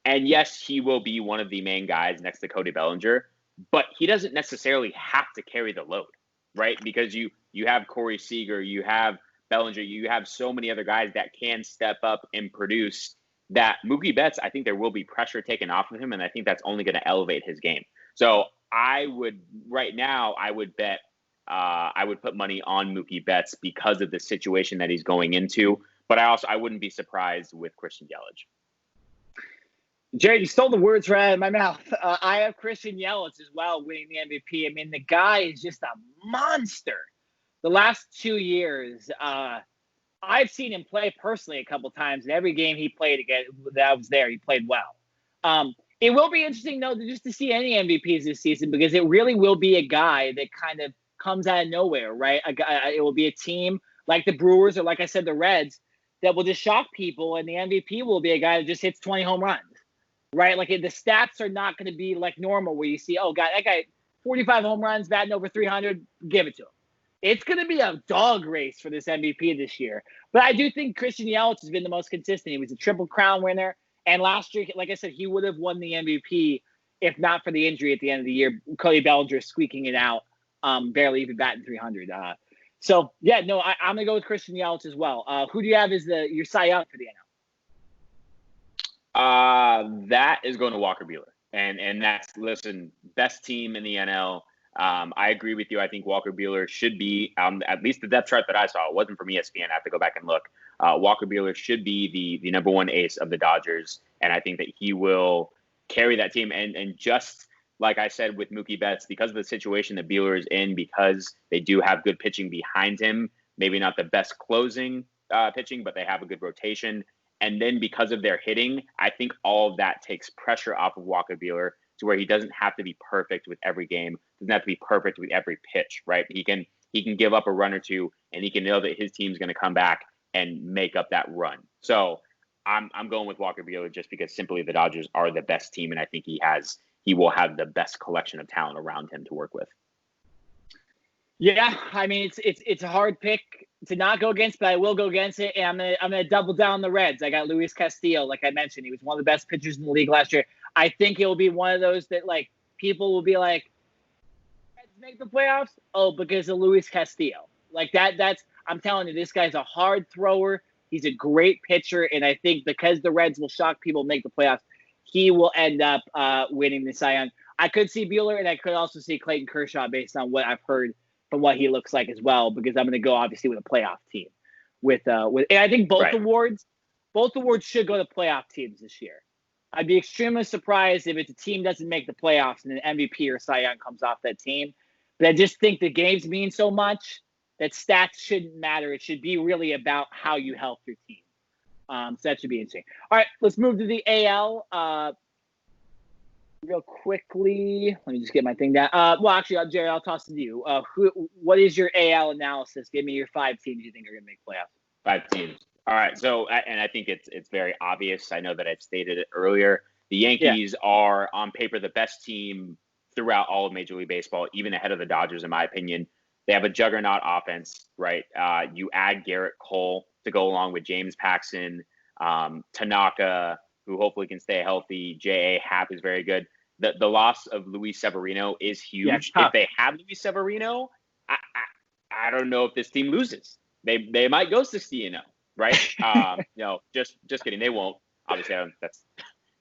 And yes, he will be one of the main guys next to Cody Bellinger, but he doesn't necessarily have to carry the load, right? Because you have Corey Seager, you have Bellinger, you have so many other guys that can step up and produce that Mookie Betts, I think there will be pressure taken off of him, and I think that's only going to elevate his game. So I would bet, I would put money on Mookie Betts because of the situation that he's going into. But I wouldn't be surprised with Christian Yelich. Jared, you stole the words right out of my mouth. I have Christian Yelich as well winning the MVP. I mean, the guy is just a monster. The last 2 years, I've seen him play personally a couple times, and every game he played again that I was there, he played well. It will be interesting, though, just to see any MVPs this season, because it really will be a guy that kind of comes out of nowhere, right? It will be a team like the Brewers or, like I said, the Reds that will just shock people, and the MVP will be a guy that just hits 20 home runs, right? Like the stats are not going to be like normal where you see, oh, God, that guy 45 home runs, batting over 300, give it to him. It's going to be a dog race for this MVP this year. But I do think Christian Yelich has been the most consistent. He was a Triple Crown winner. And last year, like I said, he would have won the MVP if not for the injury at the end of the year. Cody Bellinger squeaking it out, barely even batting 300. I'm going to go with Christian Yelich as well. Who do you have as your Cy Young for the NL? That is going to Walker Buehler. And that's, listen, best team in the NL. I agree with you. I think Walker Buehler should be, at least the depth chart that I saw, it wasn't from ESPN. I have to go back and look. Walker Buehler should be the number one ace of the Dodgers, and I think that he will carry that team. And just like I said with Mookie Betts, because of the situation that Buehler is in, because they do have good pitching behind him, maybe not the best closing pitching, but they have a good rotation. And then because of their hitting, I think all of that takes pressure off of Walker Buehler to where he doesn't have to be perfect with every game, doesn't have to be perfect with every pitch, right? He can give up a run or two, and he can know that his team's going to come back and make up that run. So I'm going with Walker Buehler just because simply the Dodgers are the best team, and I think he will have the best collection of talent around him to work with. Yeah, I mean it's a hard pick to not go against, but I will go against it, and I'm gonna double down on the Reds. I got Luis Castillo, like I mentioned, he was one of the best pitchers in the league last year. I think it will be one of those that like people will be like, Reds make the playoffs? Oh, because of Luis Castillo. Like that's I'm telling you, this guy's a hard thrower. He's a great pitcher, and I think because the Reds will shock people, make the playoffs, he will end up winning the Cy Young. I could see Buehler, and I could also see Clayton Kershaw based on what I've heard from what he looks like as well, because I'm going to go obviously with a playoff team. And I think both awards should go to playoff teams this year. I'd be extremely surprised if it's a team doesn't make the playoffs and an MVP or Cy Young comes off that team. But I just think the games mean so much that stats shouldn't matter. It should be really about how you help your team. So that should be interesting. All right, let's move to the AL. Real quickly, let me just get my thing down. Actually, Jerry, I'll toss it to you. What is your AL analysis? Give me your 5 teams you think are going to make playoffs. 5 teams. All right. So, and I think it's very obvious. I know that I've stated it earlier. The Yankees are on paper the best team throughout all of Major League Baseball, even ahead of the Dodgers, in my opinion. They have a juggernaut offense, right? You add Garrett Cole to go along with James Paxton, Tanaka, who hopefully can stay healthy. J.A. Happ is very good. The loss of Luis Severino is huge. If they have Luis Severino, I don't know if this team loses. They might go 60-0, right? No, just kidding. They won't. Obviously, that's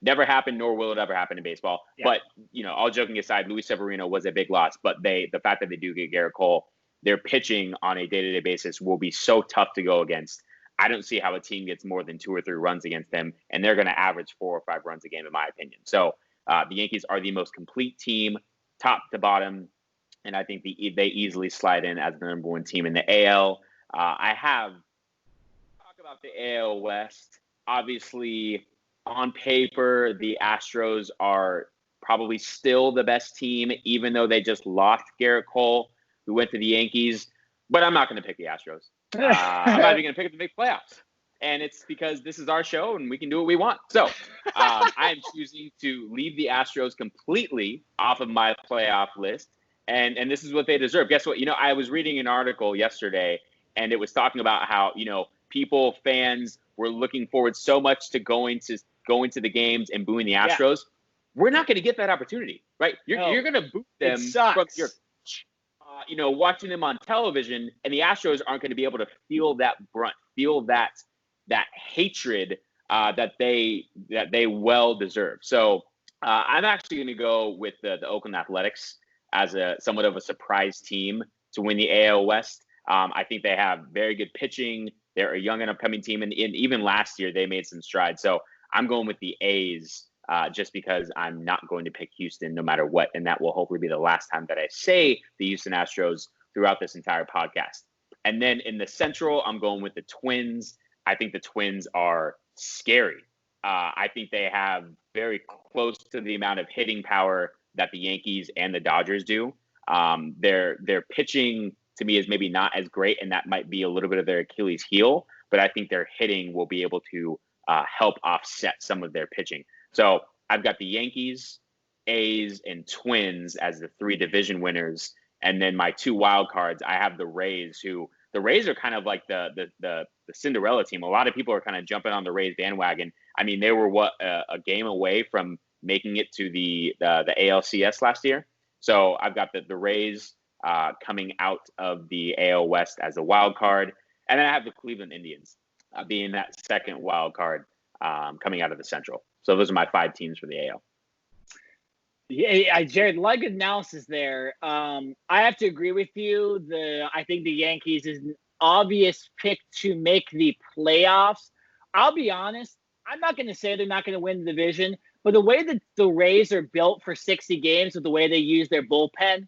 never happened, nor will it ever happen in baseball. Yeah. But all joking aside, Luis Severino was a big loss. But the fact that they do get Garrett Cole, their pitching on a day-to-day basis will be so tough to go against. I don't see how a team gets more than 2 or 3 runs against them, and they're going to average 4 or 5 runs a game, in my opinion. So the Yankees are the most complete team, top to bottom, and I think they easily slide in as the number 1 team in the AL. Talk about the AL West. Obviously, on paper, the Astros are probably still the best team, even though they just lost Garrett Cole, who went to the Yankees. But I'm not going to pick the Astros. I'm not even going to pick up the big playoffs. And it's because this is our show and we can do what we want. So I'm choosing to leave the Astros completely off of my playoff list. And this is what they deserve. Guess what? I was reading an article yesterday, and it was talking about how, fans were looking forward so much to going to the games and booing the Astros. Yeah. We're not going to get that opportunity, right? You're going to boo them from your, watching them on television, and the Astros aren't going to be able to feel that brunt, feel that hatred that they well deserve. So I'm actually going to go with the Oakland Athletics as somewhat of a surprise team to win the AL West. I think they have very good pitching. They're a young and upcoming team, and even last year they made some strides. So I'm going with the A's just because I'm not going to pick Houston no matter what, and that will hopefully be the last time that I say the Houston Astros throughout this entire podcast. And then in the Central, I'm going with the Twins. I think the Twins are scary. I think they have very close to the amount of hitting power that the Yankees and the Dodgers do. Their pitching to me is maybe not as great, and that might be a little bit of their Achilles heel, but I think their hitting will be able to help offset some of their pitching. So I've got the Yankees, A's, and Twins as the 3 division winners. And then my 2 wild cards, I have the Rays, who the Rays are kind of like the Cinderella team. A lot of people are kind of jumping on the Rays bandwagon. I mean, they were a game away from making it to the ALCS last year. So I've got the Rays coming out of the AL West as a wild card. And then I have the Cleveland Indians being that second wild card coming out of the Central. So those are my 5 teams for the AL. Yeah, Jared, like analysis there. I have to agree with you. I think the Yankees is an obvious pick to make the playoffs. I'll be honest, I'm not going to say they're not going to win the division, but the way that the Rays are built for 60 games with the way they use their bullpen,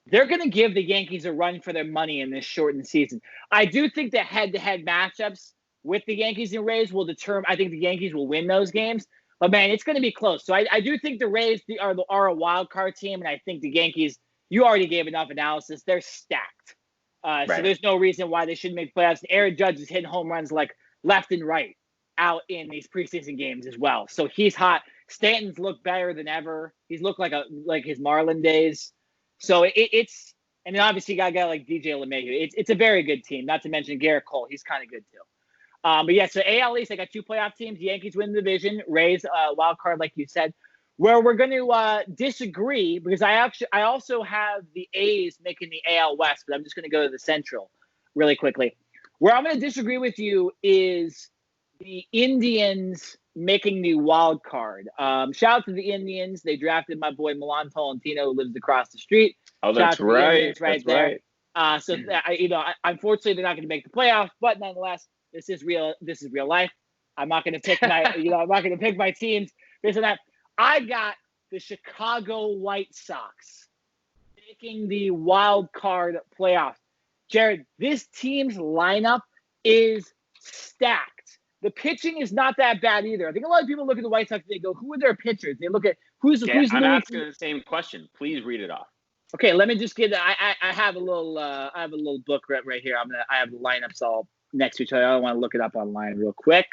they're going to give the Yankees a run for their money in this shortened season. I do think that head-to-head matchups with the Yankees and Rays will determine. I think the Yankees will win those games. But, man, it's going to be close. So I do think the Rays are a wild card team, and I think the Yankees, you already gave enough analysis. They're stacked. Right. So there's no reason why they shouldn't make playoffs. And Aaron Judge is hitting home runs like left and right out in these preseason games as well. So he's hot. Stanton's looked better than ever. He's looked like his Marlin days. So it's – and then obviously you got a guy like DJ LeMahieu. It's a very good team, not to mention Garrett Cole. He's kind of good too. But yeah, so AL East, I got 2 playoff teams. Yankees win the division. Rays wild card, like you said. Where we're going to disagree, because I also have the A's making the AL West, but I'm just going to go to the Central really quickly. Where I'm going to disagree with you is the Indians making the wild card. Shout out to the Indians. They drafted my boy Milan Tolentino, who lives across the street. Oh, that's right. Right there. Right. Unfortunately, they're not going to make the playoffs, but nonetheless. This is real life. I'm not going to pick my, I'm not going to pick my teams based on that. I got the Chicago White Sox making the wild card playoffs. Jared, this team's lineup is stacked. The pitching is not that bad either. I think a lot of people look at the White Sox and they go, "Who are their pitchers?" They look at who's. I'm asking the same question. Please read it off. Okay, let me just get. I have a little book right here. I have the lineups all next to each other. I don't want to look it up online real quick.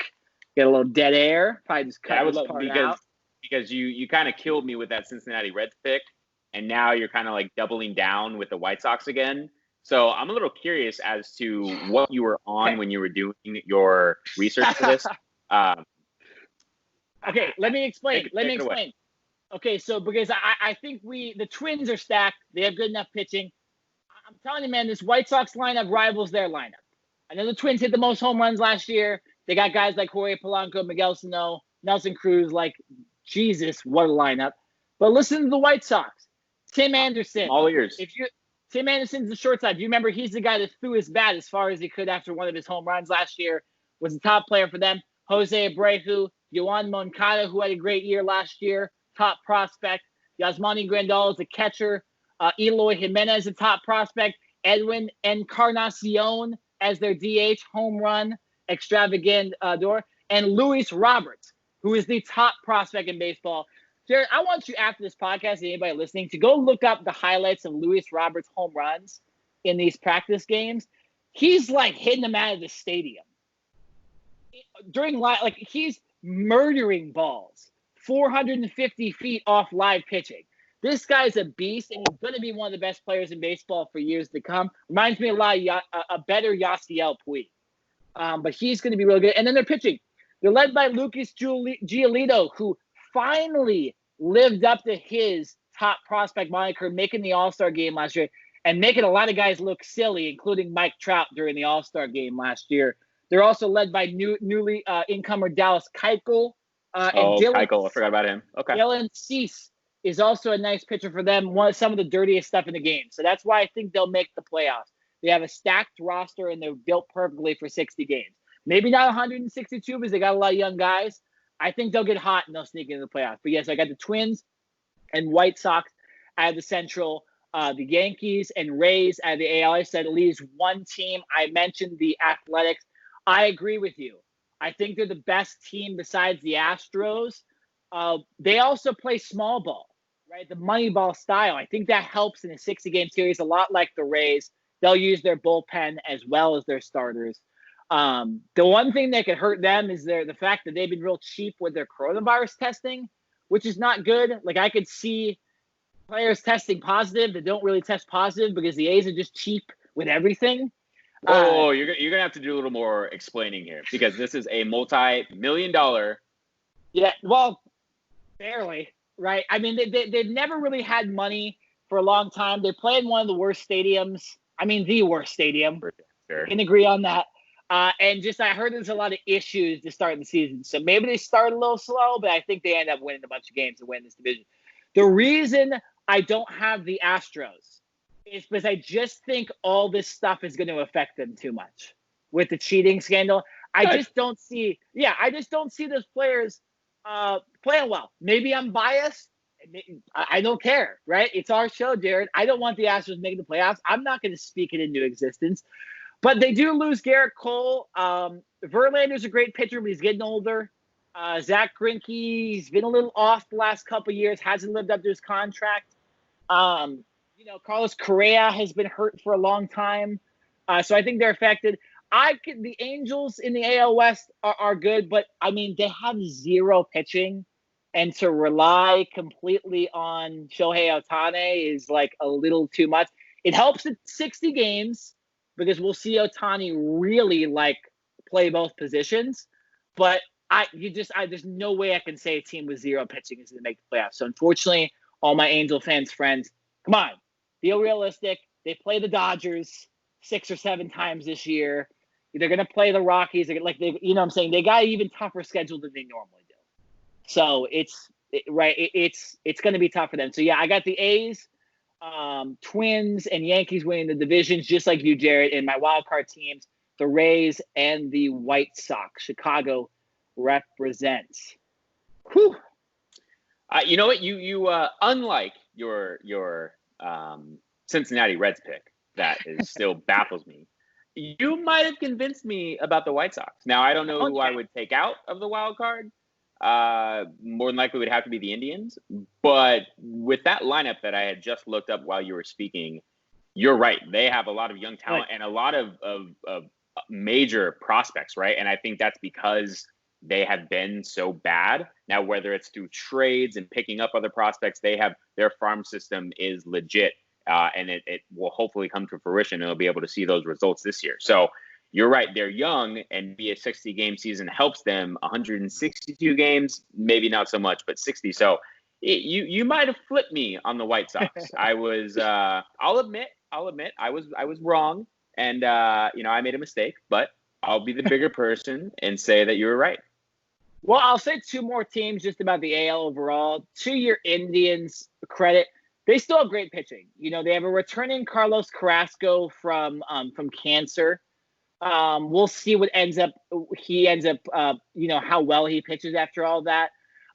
Get a little dead air. Probably just cut that part out. Because you kind of killed me with that Cincinnati Reds pick, and now you're kind of like doubling down with the White Sox again. So I'm a little curious as to what you were on when you were doing your research for this. Okay, let me explain. Okay, so because I think the Twins are stacked. They have good enough pitching. I'm telling you, man, this White Sox lineup rivals their lineup. I know the Twins hit the most home runs last year. They got guys like Jorge Polanco, Miguel Sano, Nelson Cruz. Like, Jesus, what a lineup. But listen to the White Sox. Tim Anderson. All ears. Tim Anderson's the shortstop. You remember he's the guy that threw his bat as far as he could after one of his home runs last year. Was the top player for them. Jose Abreu, Yoan Moncada, who had a great year last year, top prospect. Yasmani Grandal is the catcher. Eloy Jimenez, a top prospect. Edwin Encarnacion as their DH, home run extravaganza, and Luis Roberts, who is the top prospect in baseball. Jared, I want you after this podcast, anybody listening, to go look up the highlights of Luis Roberts' home runs in these practice games. He's like hitting them out of the stadium. He's murdering balls 450 feet off live pitching. This guy's a beast, and he's going to be one of the best players in baseball for years to come. Reminds me a lot of a better Yasiel Puig. but he's going to be really good. And then they're pitching. They're led by Lucas Giolito, who finally lived up to his top prospect moniker, making the All-Star game last year and making a lot of guys look silly, including Mike Trout during the All-Star game last year. They're also led by newly incomer Dallas Keuchel. And Keuchel, I forgot about him. Okay. Dylan Cease is also a nice pitcher for them, some of the dirtiest stuff in the game. So that's why I think they'll make the playoffs. They have a stacked roster, and they're built perfectly for 60 games. Maybe not 162 because they got a lot of young guys. I think they'll get hot, and they'll sneak into the playoffs. But, yes, I got the Twins and White Sox out of the Central, the Yankees and Rays out of the AL. I said it leaves one team. I mentioned the Athletics. I agree with you. I think they're the best team besides the Astros. They also play small ball, right? The money ball style. I think that helps in a 60-game series, a lot like the Rays. They'll use their bullpen as well as their starters. The one thing that could hurt them is the fact that they've been real cheap with their coronavirus testing, which is not good. Like, I could see players testing positive that don't really test positive because the A's are just cheap with everything. Whoa, you're going to have to do a little more explaining here because this is a multi-million-dollar. Yeah, well, barely, right? I mean, they've never really had money for a long time. They play in one of the worst stadiums. I mean, the worst stadium. Sure. Can agree on that. And just I heard there's a lot of issues to start the season. So maybe they start a little slow, but I think they end up winning a bunch of games to win this division. The reason I don't have the Astros is because I just think all this stuff is going to affect them too much with the cheating scandal. I just don't see those players playing well. Maybe I'm biased. I don't care, right? It's our show, Jared. I don't want the Astros making the playoffs. I'm not going to speak it into existence. But they do lose Garrett Cole. Verlander's a great pitcher, but he's getting older. Zach Greinke, he's been a little off the last couple of years, hasn't lived up to his contract. Carlos Correa has been hurt for a long time. So I think they're affected. The Angels in the AL West are good, but, I mean, they have zero pitching. And to rely completely on Shohei Ohtani is like a little too much. It helps at 60 games because we'll see Ohtani really play both positions. But there's no way I can say a team with zero pitching is going to make the playoffs. So unfortunately, all my Angel fans friends, come on, be realistic. They play the Dodgers 6 or 7 times this year. They're going to play the Rockies. They got an even tougher schedule than they normally do. So it's going to be tough for them. So, yeah, I got the A's, Twins, and Yankees winning the divisions, just like you, Jared, and my wild card teams, the Rays and the White Sox. Chicago represents. Whew. You know what? You unlike your Cincinnati Reds pick, that is still baffles me. You might have convinced me about the White Sox. Now, I don't know who I would take out of the wild card. More than likely would have to be the Indians. But with that lineup that I had just looked up while you were speaking, you're right. They have a lot of young talent and a lot of major prospects, right? And I think that's because they have been so bad. Now, whether it's through trades and picking up other prospects, their farm system is legit. And it will hopefully come to fruition and they'll be able to see those results this year. So you're right. They're young, and be a 60-game season helps them. 162 games, maybe not so much, but 60. So you might have flipped me on the White Sox. I was, I'll admit, I was wrong, and I made a mistake. But I'll be the bigger person and say that you were right. Well, I'll say 2 more teams just about the AL overall. To your Indians' credit, they still have great pitching. They have a returning Carlos Carrasco from cancer. We'll see what he ends up, how well he pitches after all that.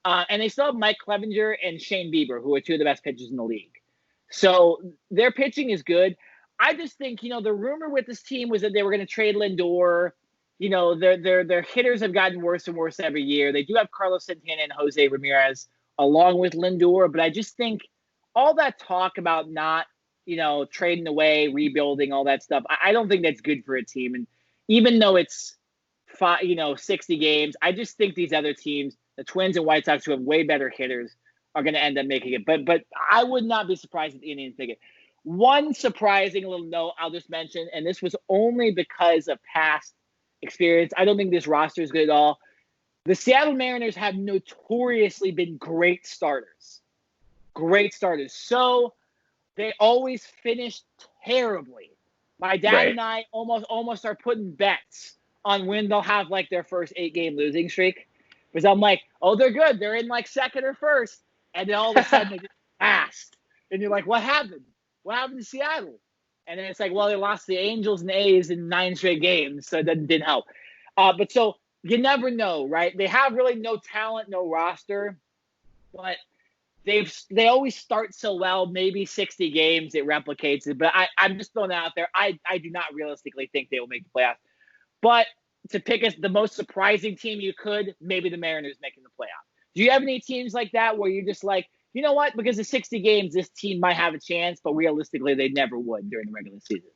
And they still have Mike Clevenger and Shane Bieber, who are 2 of the best pitchers in the league. So their pitching is good. I just think, the rumor with this team was that they were going to trade Lindor. Their hitters have gotten worse and worse every year. They do have Carlos Santana and Jose Ramirez along with Lindor, but I just think all that talk about not, trading away, rebuilding, all that stuff, I don't think that's good for a team. And even though it's 60 games, I just think these other teams, the Twins and White Sox, who have way better hitters, are going to end up making it. But I would not be surprised if the Indians make it. One surprising little note I'll just mention, and this was only because of past experience. I don't think this roster is good at all. The Seattle Mariners have notoriously been great starters. Great starters. So they always finish terribly. My dad and I almost are putting bets on when they'll have like their first 8-game losing streak. Because I'm like, oh, they're good. They're in like second or first. And then all of a sudden they just passed. And you're like, what happened? What happened to Seattle? And then it's like, well, they lost the Angels and A's in 9 straight games. So that didn't help. But so you never know, right? They have really no talent, no roster. But they always start so well. Maybe 60 games, it replicates it. But I'm just throwing that out there. I do not realistically think they will make the playoffs. But to pick the most surprising team you could, maybe the Mariners making the playoffs. Do you have any teams like that where you're just like, you know what? Because of 60 games, this team might have a chance, but realistically, they never would during the regular season.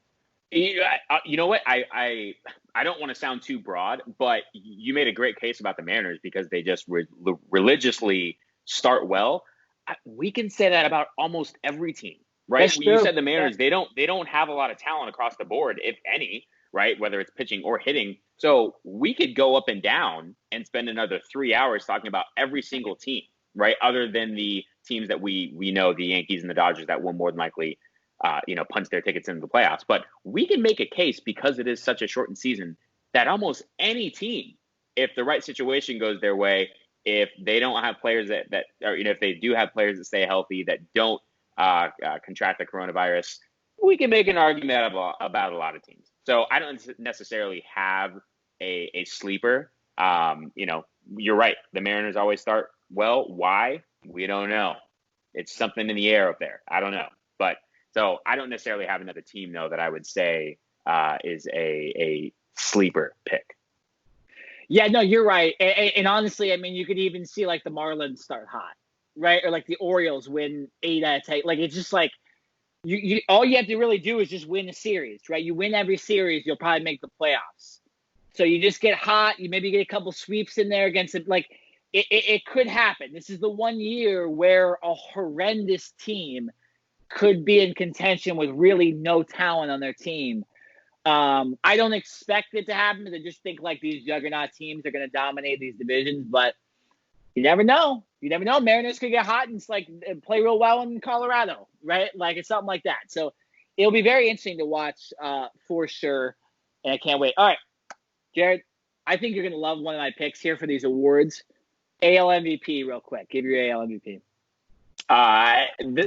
You know what? I don't want to sound too broad, but you made a great case about the Mariners because they just religiously start well. We can say that about almost every team, right? You said the Mariners, they don't have a lot of talent across the board, if any, right? Whether it's pitching or hitting. So we could go up and down and spend another 3 hours talking about every single team, right? Other than the teams that we know, the Yankees and the Dodgers, that will more than likely, punch their tickets into the playoffs. But we can make a case because it is such a shortened season that almost any team, if the right situation goes their way, if they don't have players that or if they do have players that stay healthy, that don't contract the coronavirus, we can make an argument about a lot of teams. So I don't necessarily have a sleeper. You're right. The Mariners always start well. Why? We don't know. It's something in the air up there. I don't know. But so I don't necessarily have another team, though, that I would say is a sleeper pick. Yeah, no, you're right. And honestly, I mean, you could even see like the Marlins start hot, right? Or like the Orioles win 8 out of 10. Like it's just like you all you have to really do is just win a series, right? You win every series, you'll probably make the playoffs. So you just get hot. You maybe get a couple sweeps in there against it. Like it could happen. This is the one year where a horrendous team could be in contention with really no talent on their team. I don't expect it to happen because I just think like these juggernaut teams are going to dominate these divisions, but you never know. You never know. Mariners could get hot and it's like play real well in Colorado, right? Like it's something like that. So it'll be very interesting to watch for sure. And I can't wait. All right, Jared, I think you're going to love one of my picks here for these awards. AL MVP real quick. Give your AL MVP.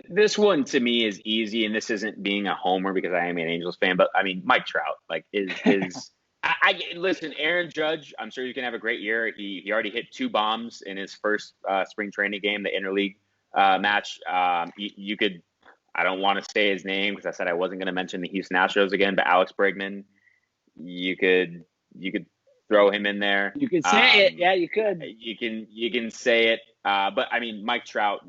This one to me is easy, and this isn't being a homer because I am an Angels fan, but I mean, Mike Trout, like is listen, Aaron Judge, I'm sure he's going to have a great year. He already hit 2 bombs in his first spring training game, the interleague match. You could, I don't want to say his name because I said I wasn't going to mention the Houston Astros again, but Alex Bregman, you could throw him in there. You could say it. Yeah, you could. You can say it. But I mean, Mike Trout,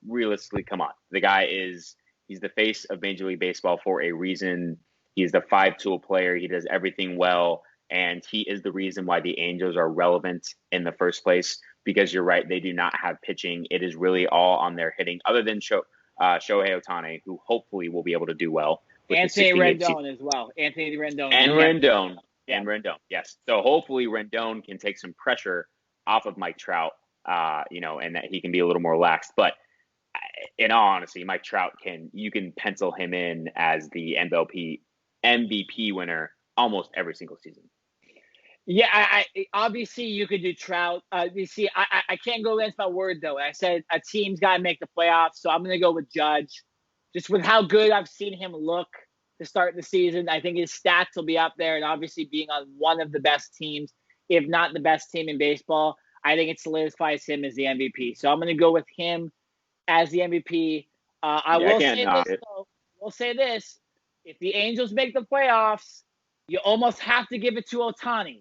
realistically, come on. The guy he's the face of Major League Baseball for a reason. He's the 5-tool player. He does everything well. And he is the reason why the Angels are relevant in the first place, because you're right. They do not have pitching. It is really all on their hitting, other than Shohei Ohtani, who hopefully will be able to do well. Anthony Rendon as well. Anthony Rendon. And Rendon. Yeah. And Rendon, yes. So hopefully Rendon can take some pressure off of Mike Trout, and that he can be a little more relaxed. But in all honesty, Mike Trout you can pencil him in as the MVP winner almost every single season. Yeah, I obviously you could do Trout. You see, I can't go against my word though. I said a team's got to make the playoffs, so I'm going to go with Judge. Just with how good I've seen him look to start the season, I think his stats will be up there, and obviously being on one of the best teams, if not the best team in baseball, I think it solidifies him as the MVP. So I'm going to go with him as the MVP. I will say this: if the Angels make the playoffs, you almost have to give it to Ohtani,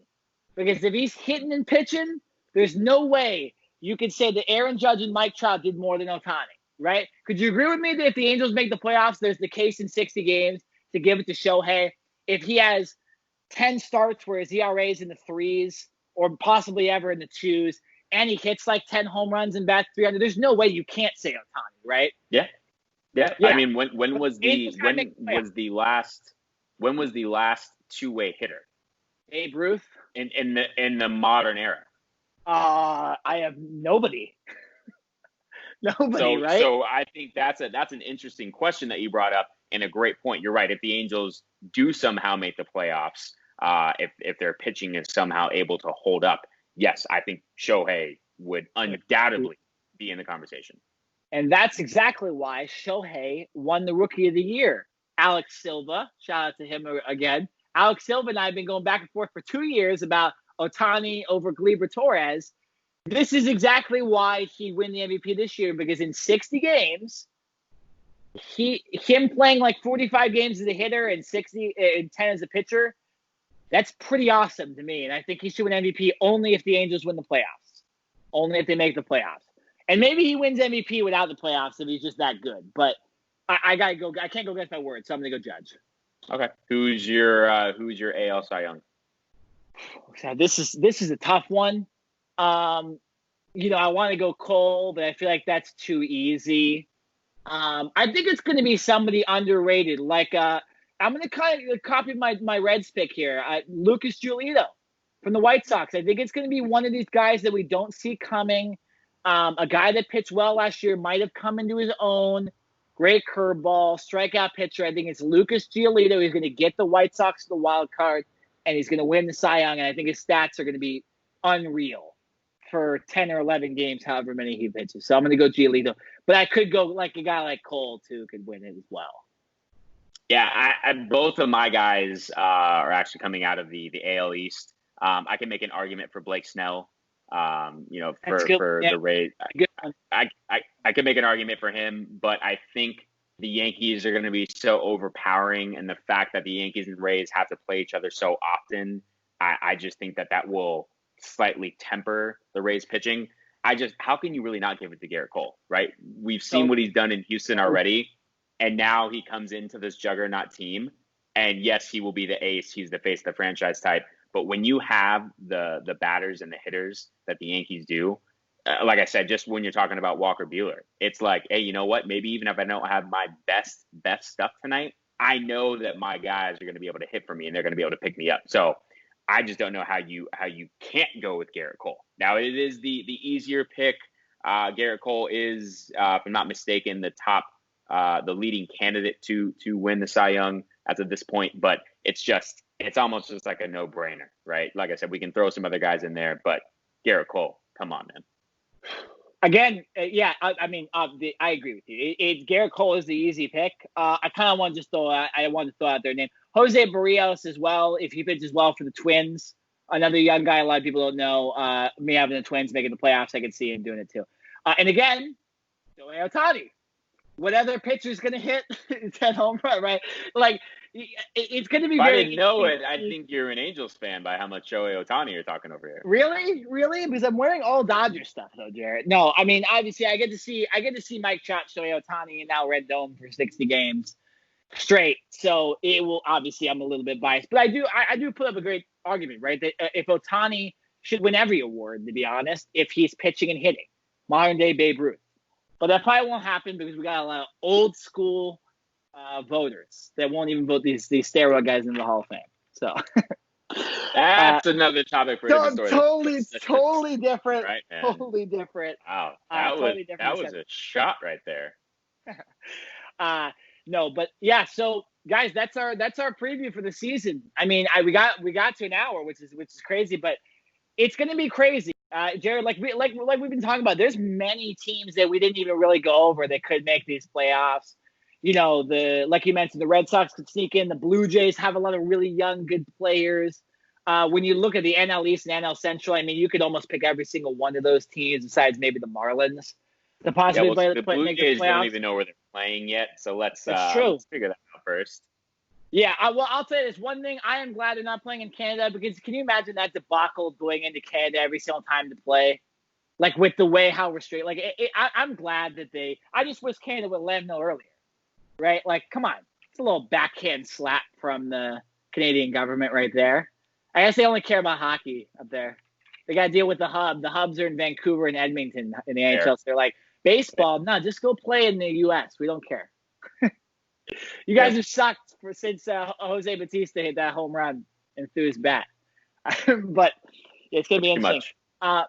because if he's hitting and pitching, there's no way you could say that Aaron Judge and Mike Trout did more than Ohtani, right? Could you agree with me that if the Angels make the playoffs, there's the case in 60 games to give it to Shohei? If he has 10 starts where his ERA is in the 3s or possibly ever in the 2s, and he hits like 10 home runs and bats 300, there's no way you can't say Ohtani, right? Yeah. I mean, when was the last two-way hitter? Babe Ruth. in the modern era. I have nobody. Nobody, right? So I think that's an interesting question that you brought up, and a great point. You're right. If the Angels do somehow make the playoffs, if their pitching is somehow able to hold up, yes, I think Shohei would undoubtedly be in the conversation. And that's exactly why Shohei won the Rookie of the Year. Alex Silva, shout out to him again. Alex Silva and I have been going back and forth for 2 years about Ohtani over Gleyber Torres. This is exactly why he win the MVP this year, because in 60 games, him playing like 45 games as a hitter and 10 as a pitcher, that's pretty awesome to me. And I think he should win MVP only if the Angels win the playoffs, only if they make the playoffs. And maybe he wins MVP without the playoffs if he's just that good. But I gotta go. I can't go against my word, so I'm gonna go Judge. Okay, who's your AL Cy Young? This is a tough one. I want to go Cole, but I feel like that's too easy. I think it's going to be somebody underrated. Like I'm going to kind of copy my Reds pick here. Lucas Giolito from the White Sox. I think it's going to be one of these guys that we don't see coming. A guy that pitched well last year, might have come into his own. Great curveball, strikeout pitcher. I think it's Lucas Giolito. He's going to get the White Sox to the wild card, and he's going to win the Cy Young. And I think his stats are going to be unreal for 10 or 11 games, however many he pitches. So I'm going to go Giolito. But I could go like a guy like Cole, too, could win it as well. Yeah, both of my guys are actually coming out of the AL East. I can make an argument for Blake Snell. For the Rays. I could make an argument for him, but I think the Yankees are going to be so overpowering, and the fact that the Yankees and Rays have to play each other so often, I just think that will slightly temper the Rays pitching. How can you really not give it to Garrett Cole, right? We've seen what he's done in Houston already, and now he comes into this juggernaut team, and yes, he will be the ace. He's the face of the franchise type. But when you have the batters and the hitters that the Yankees do, like I said, just when you're talking about Walker Buehler, it's like, hey, you know what? Maybe even if I don't have my best stuff tonight, I know that my guys are going to be able to hit for me and they're going to be able to pick me up. So I just don't know how you can't go with Garrett Cole. Now, it is the easier pick. Garrett Cole is, if I'm not mistaken, the leading candidate to win the Cy Young as of this point. But it's almost just like a no-brainer, right? Like I said, we can throw some other guys in there, but Garrett Cole, come on, man. Again, yeah, I agree with you. Garrett Cole is the easy pick. I kind of want to just throw out their name. Jose Barrios as well, if he pitches well for the Twins. Another young guy a lot of people don't know. Me having the Twins making the playoffs, I could see him doing it too. And again, Shohei Ohtani. What other pitcher's going to hit 10 home run, right? Like, it's going to be very... I didn't know it. I think you're an Angels fan by how much Shohei Ohtani you're talking over here. Really? Because I'm wearing all Dodgers stuff, though, Jarrett. No, I mean, obviously, I get to see Mike Trout, Shohei Ohtani, and now Red Dome for 60 games straight. So it will... Obviously, I'm a little bit biased. But I do put up a great argument, right? That if Ohtani should win every award, to be honest, if he's pitching and hitting. Modern-day Babe Ruth. But that probably won't happen because we got a lot of old school voters that won't even vote these steroid guys into the Hall of Fame. So that's another topic for a story. Totally different. Right, man. Totally different. Wow, that was a shot right there. No, but yeah. So guys, that's our preview for the season. I mean, we got to an hour, which is crazy, but it's going to be crazy. Jared, like we've been talking about, there's many teams that we didn't even really go over that could make these playoffs. Like you mentioned, the Red Sox could sneak in. The Blue Jays have a lot of really young, good players. When you look at the NL East and NL Central, I mean, you could almost pick every single one of those teams besides maybe the Marlins to possibly the Blue Jays don't even know where they're playing yet. So let's figure that out first. Yeah, I'll tell you this one thing. I am glad they're not playing in Canada because can you imagine that debacle going into Canada every single time to play? Like with the way how restricted. Like I'm glad that I just wish Canada would let them know earlier, right? Like, come on. It's a little backhand slap from the Canadian government right there. I guess they only care about hockey up there. They got to deal with the hub. The hubs are in Vancouver and Edmonton in the NHL. So they're like, baseball, no, just go play in the U.S. We don't care. You guys have sucked since Jose Bautista hit that home run and threw his bat. But yeah, it's gonna be Too interesting. much.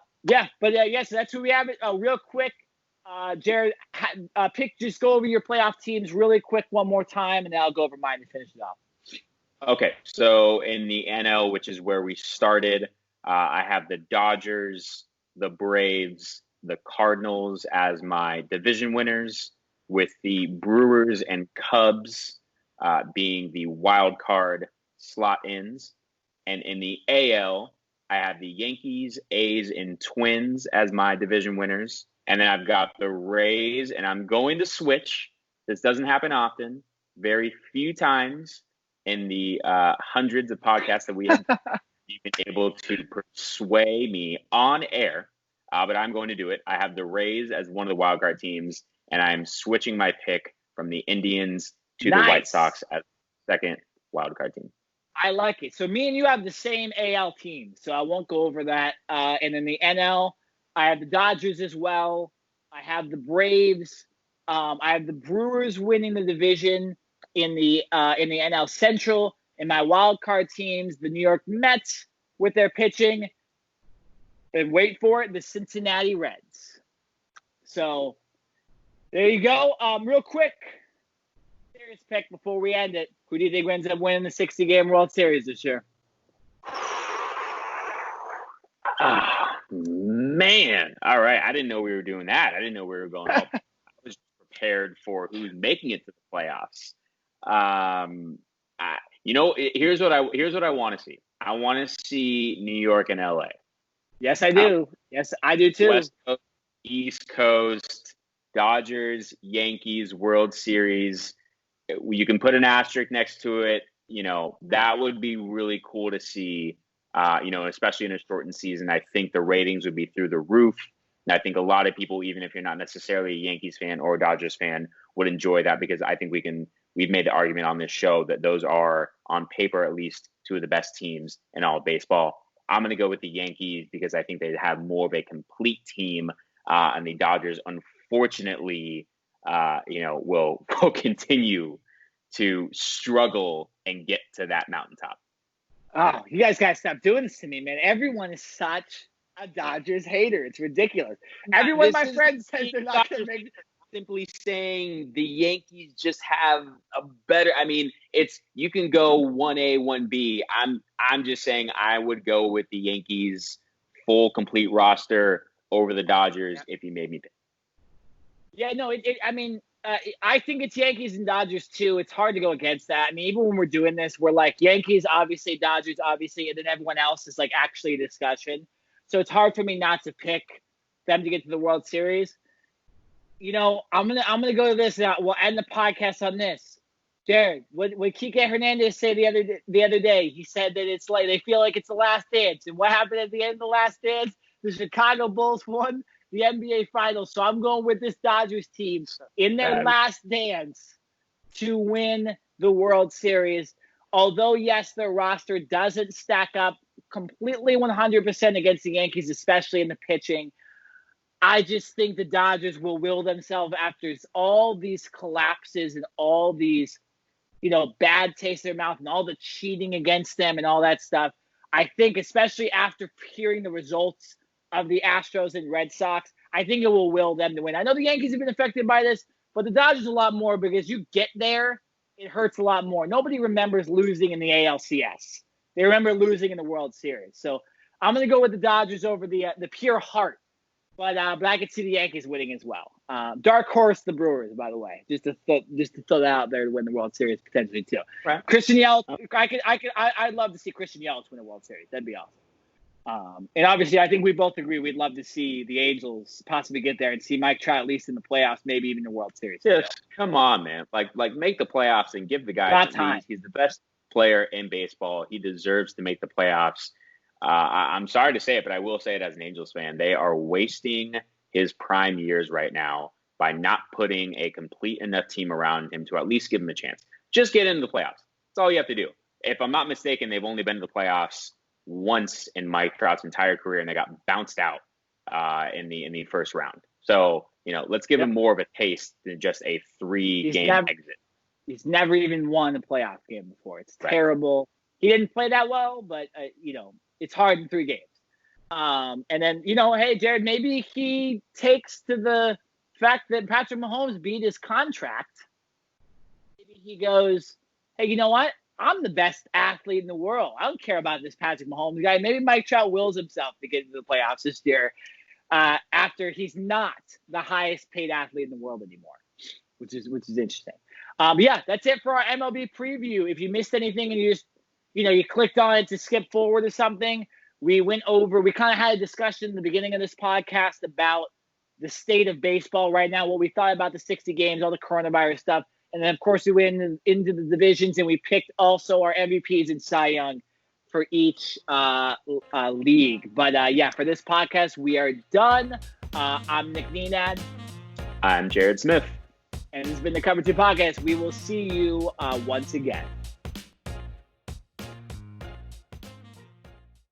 So that's who we have. It. Real quick, Jared, just go over your playoff teams really quick one more time, and then I'll go over mine to finish it off. Okay, so in the NL, which is where we started, I have the Dodgers, the Braves, the Cardinals as my division winners, with the Brewers and Cubs being the wild card slot ins. And in the AL, I have the Yankees, A's, and Twins as my division winners. And then I've got the Rays, and I'm going to switch. This doesn't happen often, very few times in the hundreds of podcasts that we have. You've been able to persuade me on air, but I'm going to do it. I have the Rays as one of the wildcard teams, and I'm switching my pick from the Indians to the White Sox as second wildcard team. I like it. So me and you have the same AL team, so I won't go over that. And in the NL, I have the Dodgers as well. I have the Braves. I have the Brewers winning the division in the NL Central. And my wild card teams, the New York Mets with their pitching, and wait for it, the Cincinnati Reds. So there you go. Real quick, serious pick before we end it. Who do you think ends up winning the 60-game World Series this year? Man. All right. I didn't know we were doing that. I didn't know we were going up. I was prepared for who's making it to the playoffs. Here's what I want to see. I want to see New York and LA. Yes, I do. Yes, I do too. West Coast, East Coast, Dodgers, Yankees, World Series. You can put an asterisk next to it. That would be really cool to see. Especially in a shortened season, I think the ratings would be through the roof. And I think a lot of people, even if you're not necessarily a Yankees fan or a Dodgers fan, would enjoy that, because I think we've made the argument on this show that those are, on paper at least, two of the best teams in all of baseball. I'm going to go with the Yankees because I think they have more of a complete team, and the Dodgers, unfortunately, will continue to struggle and get to that mountaintop. Oh, you guys got to stop doing this to me, man. Everyone is such a Dodgers hater. It's ridiculous. Everyone, my friends, says they're not going to make it. Simply saying the Yankees just have a better. I mean, you can go 1A, 1B. I'm just saying I would go with the Yankees full complete roster over the Dodgers if you made me pick. Yeah, no. I think it's Yankees and Dodgers too. It's hard to go against that. I mean, even when we're doing this, we're like Yankees, obviously, Dodgers, obviously, and then everyone else is like actually a discussion. So it's hard for me not to pick them to get to the World Series. I'm gonna go to this now. We'll end the podcast on this. Jared, what Kike Hernandez say the other day? He said that it's like they feel like it's the last dance. And what happened at the end of the last dance? The Chicago Bulls won the NBA Finals. So I'm going with this Dodgers team in their last dance to win the World Series. Although, yes, their roster doesn't stack up completely 100% against the Yankees, especially in the pitching. I just think the Dodgers will will themselves after all these collapses and all these, bad taste in their mouth and all the cheating against them and all that stuff. I think, especially after hearing the results of the Astros and Red Sox, I think it will will them to win. I know the Yankees have been affected by this, but the Dodgers a lot more because you get there, it hurts a lot more. Nobody remembers losing in the ALCS. They remember losing in the World Series. So I'm going to go with the Dodgers over the pure heart. But I could see the Yankees winning as well. Dark horse, the Brewers, by the way, just to throw that out there to win the World Series potentially too. Right. Christian Yelich, I'd love to see Christian Yelich win a World Series. That'd be awesome. And obviously, I think we both agree we'd love to see the Angels possibly get there and see Mike Trout at least in the playoffs, maybe even the World Series. Just come on, man! Like make the playoffs and give the guy About time. He's the best player in baseball. He deserves to make the playoffs. I'm sorry to say it, but I will say it as an Angels fan. They are wasting his prime years right now by not putting a complete enough team around him to at least give him a chance. Just get into the playoffs. That's all you have to do. If I'm not mistaken, they've only been to the playoffs once in Mike Trout's entire career, and they got bounced out in the first round. So, let's give him more of a taste than just a 3-game exit. He's never even won a playoff game before. It's terrible. He didn't play that well, but, it's hard in 3 games. And then, hey, Jared, maybe he takes to the fact that Patrick Mahomes beat his contract. Maybe he goes, hey, you know what? I'm the best athlete in the world. I don't care about this Patrick Mahomes guy. Maybe Mike Trout wills himself to get into the playoffs this year after he's not the highest paid athlete in the world anymore, which is interesting. But yeah, that's it for our MLB preview. If you missed anything and you just, you clicked on it to skip forward or something, we kind of had a discussion in the beginning of this podcast about the state of baseball right now, what we thought about the 60 games, all the coronavirus stuff. And then, of course, we went into the divisions and we picked also our MVPs and Cy Young for each league. But yeah, for this podcast, we are done. I'm Nick Nenad. I'm Jared Smith. And this has been the Cover 2 Podcast. We will see you once again.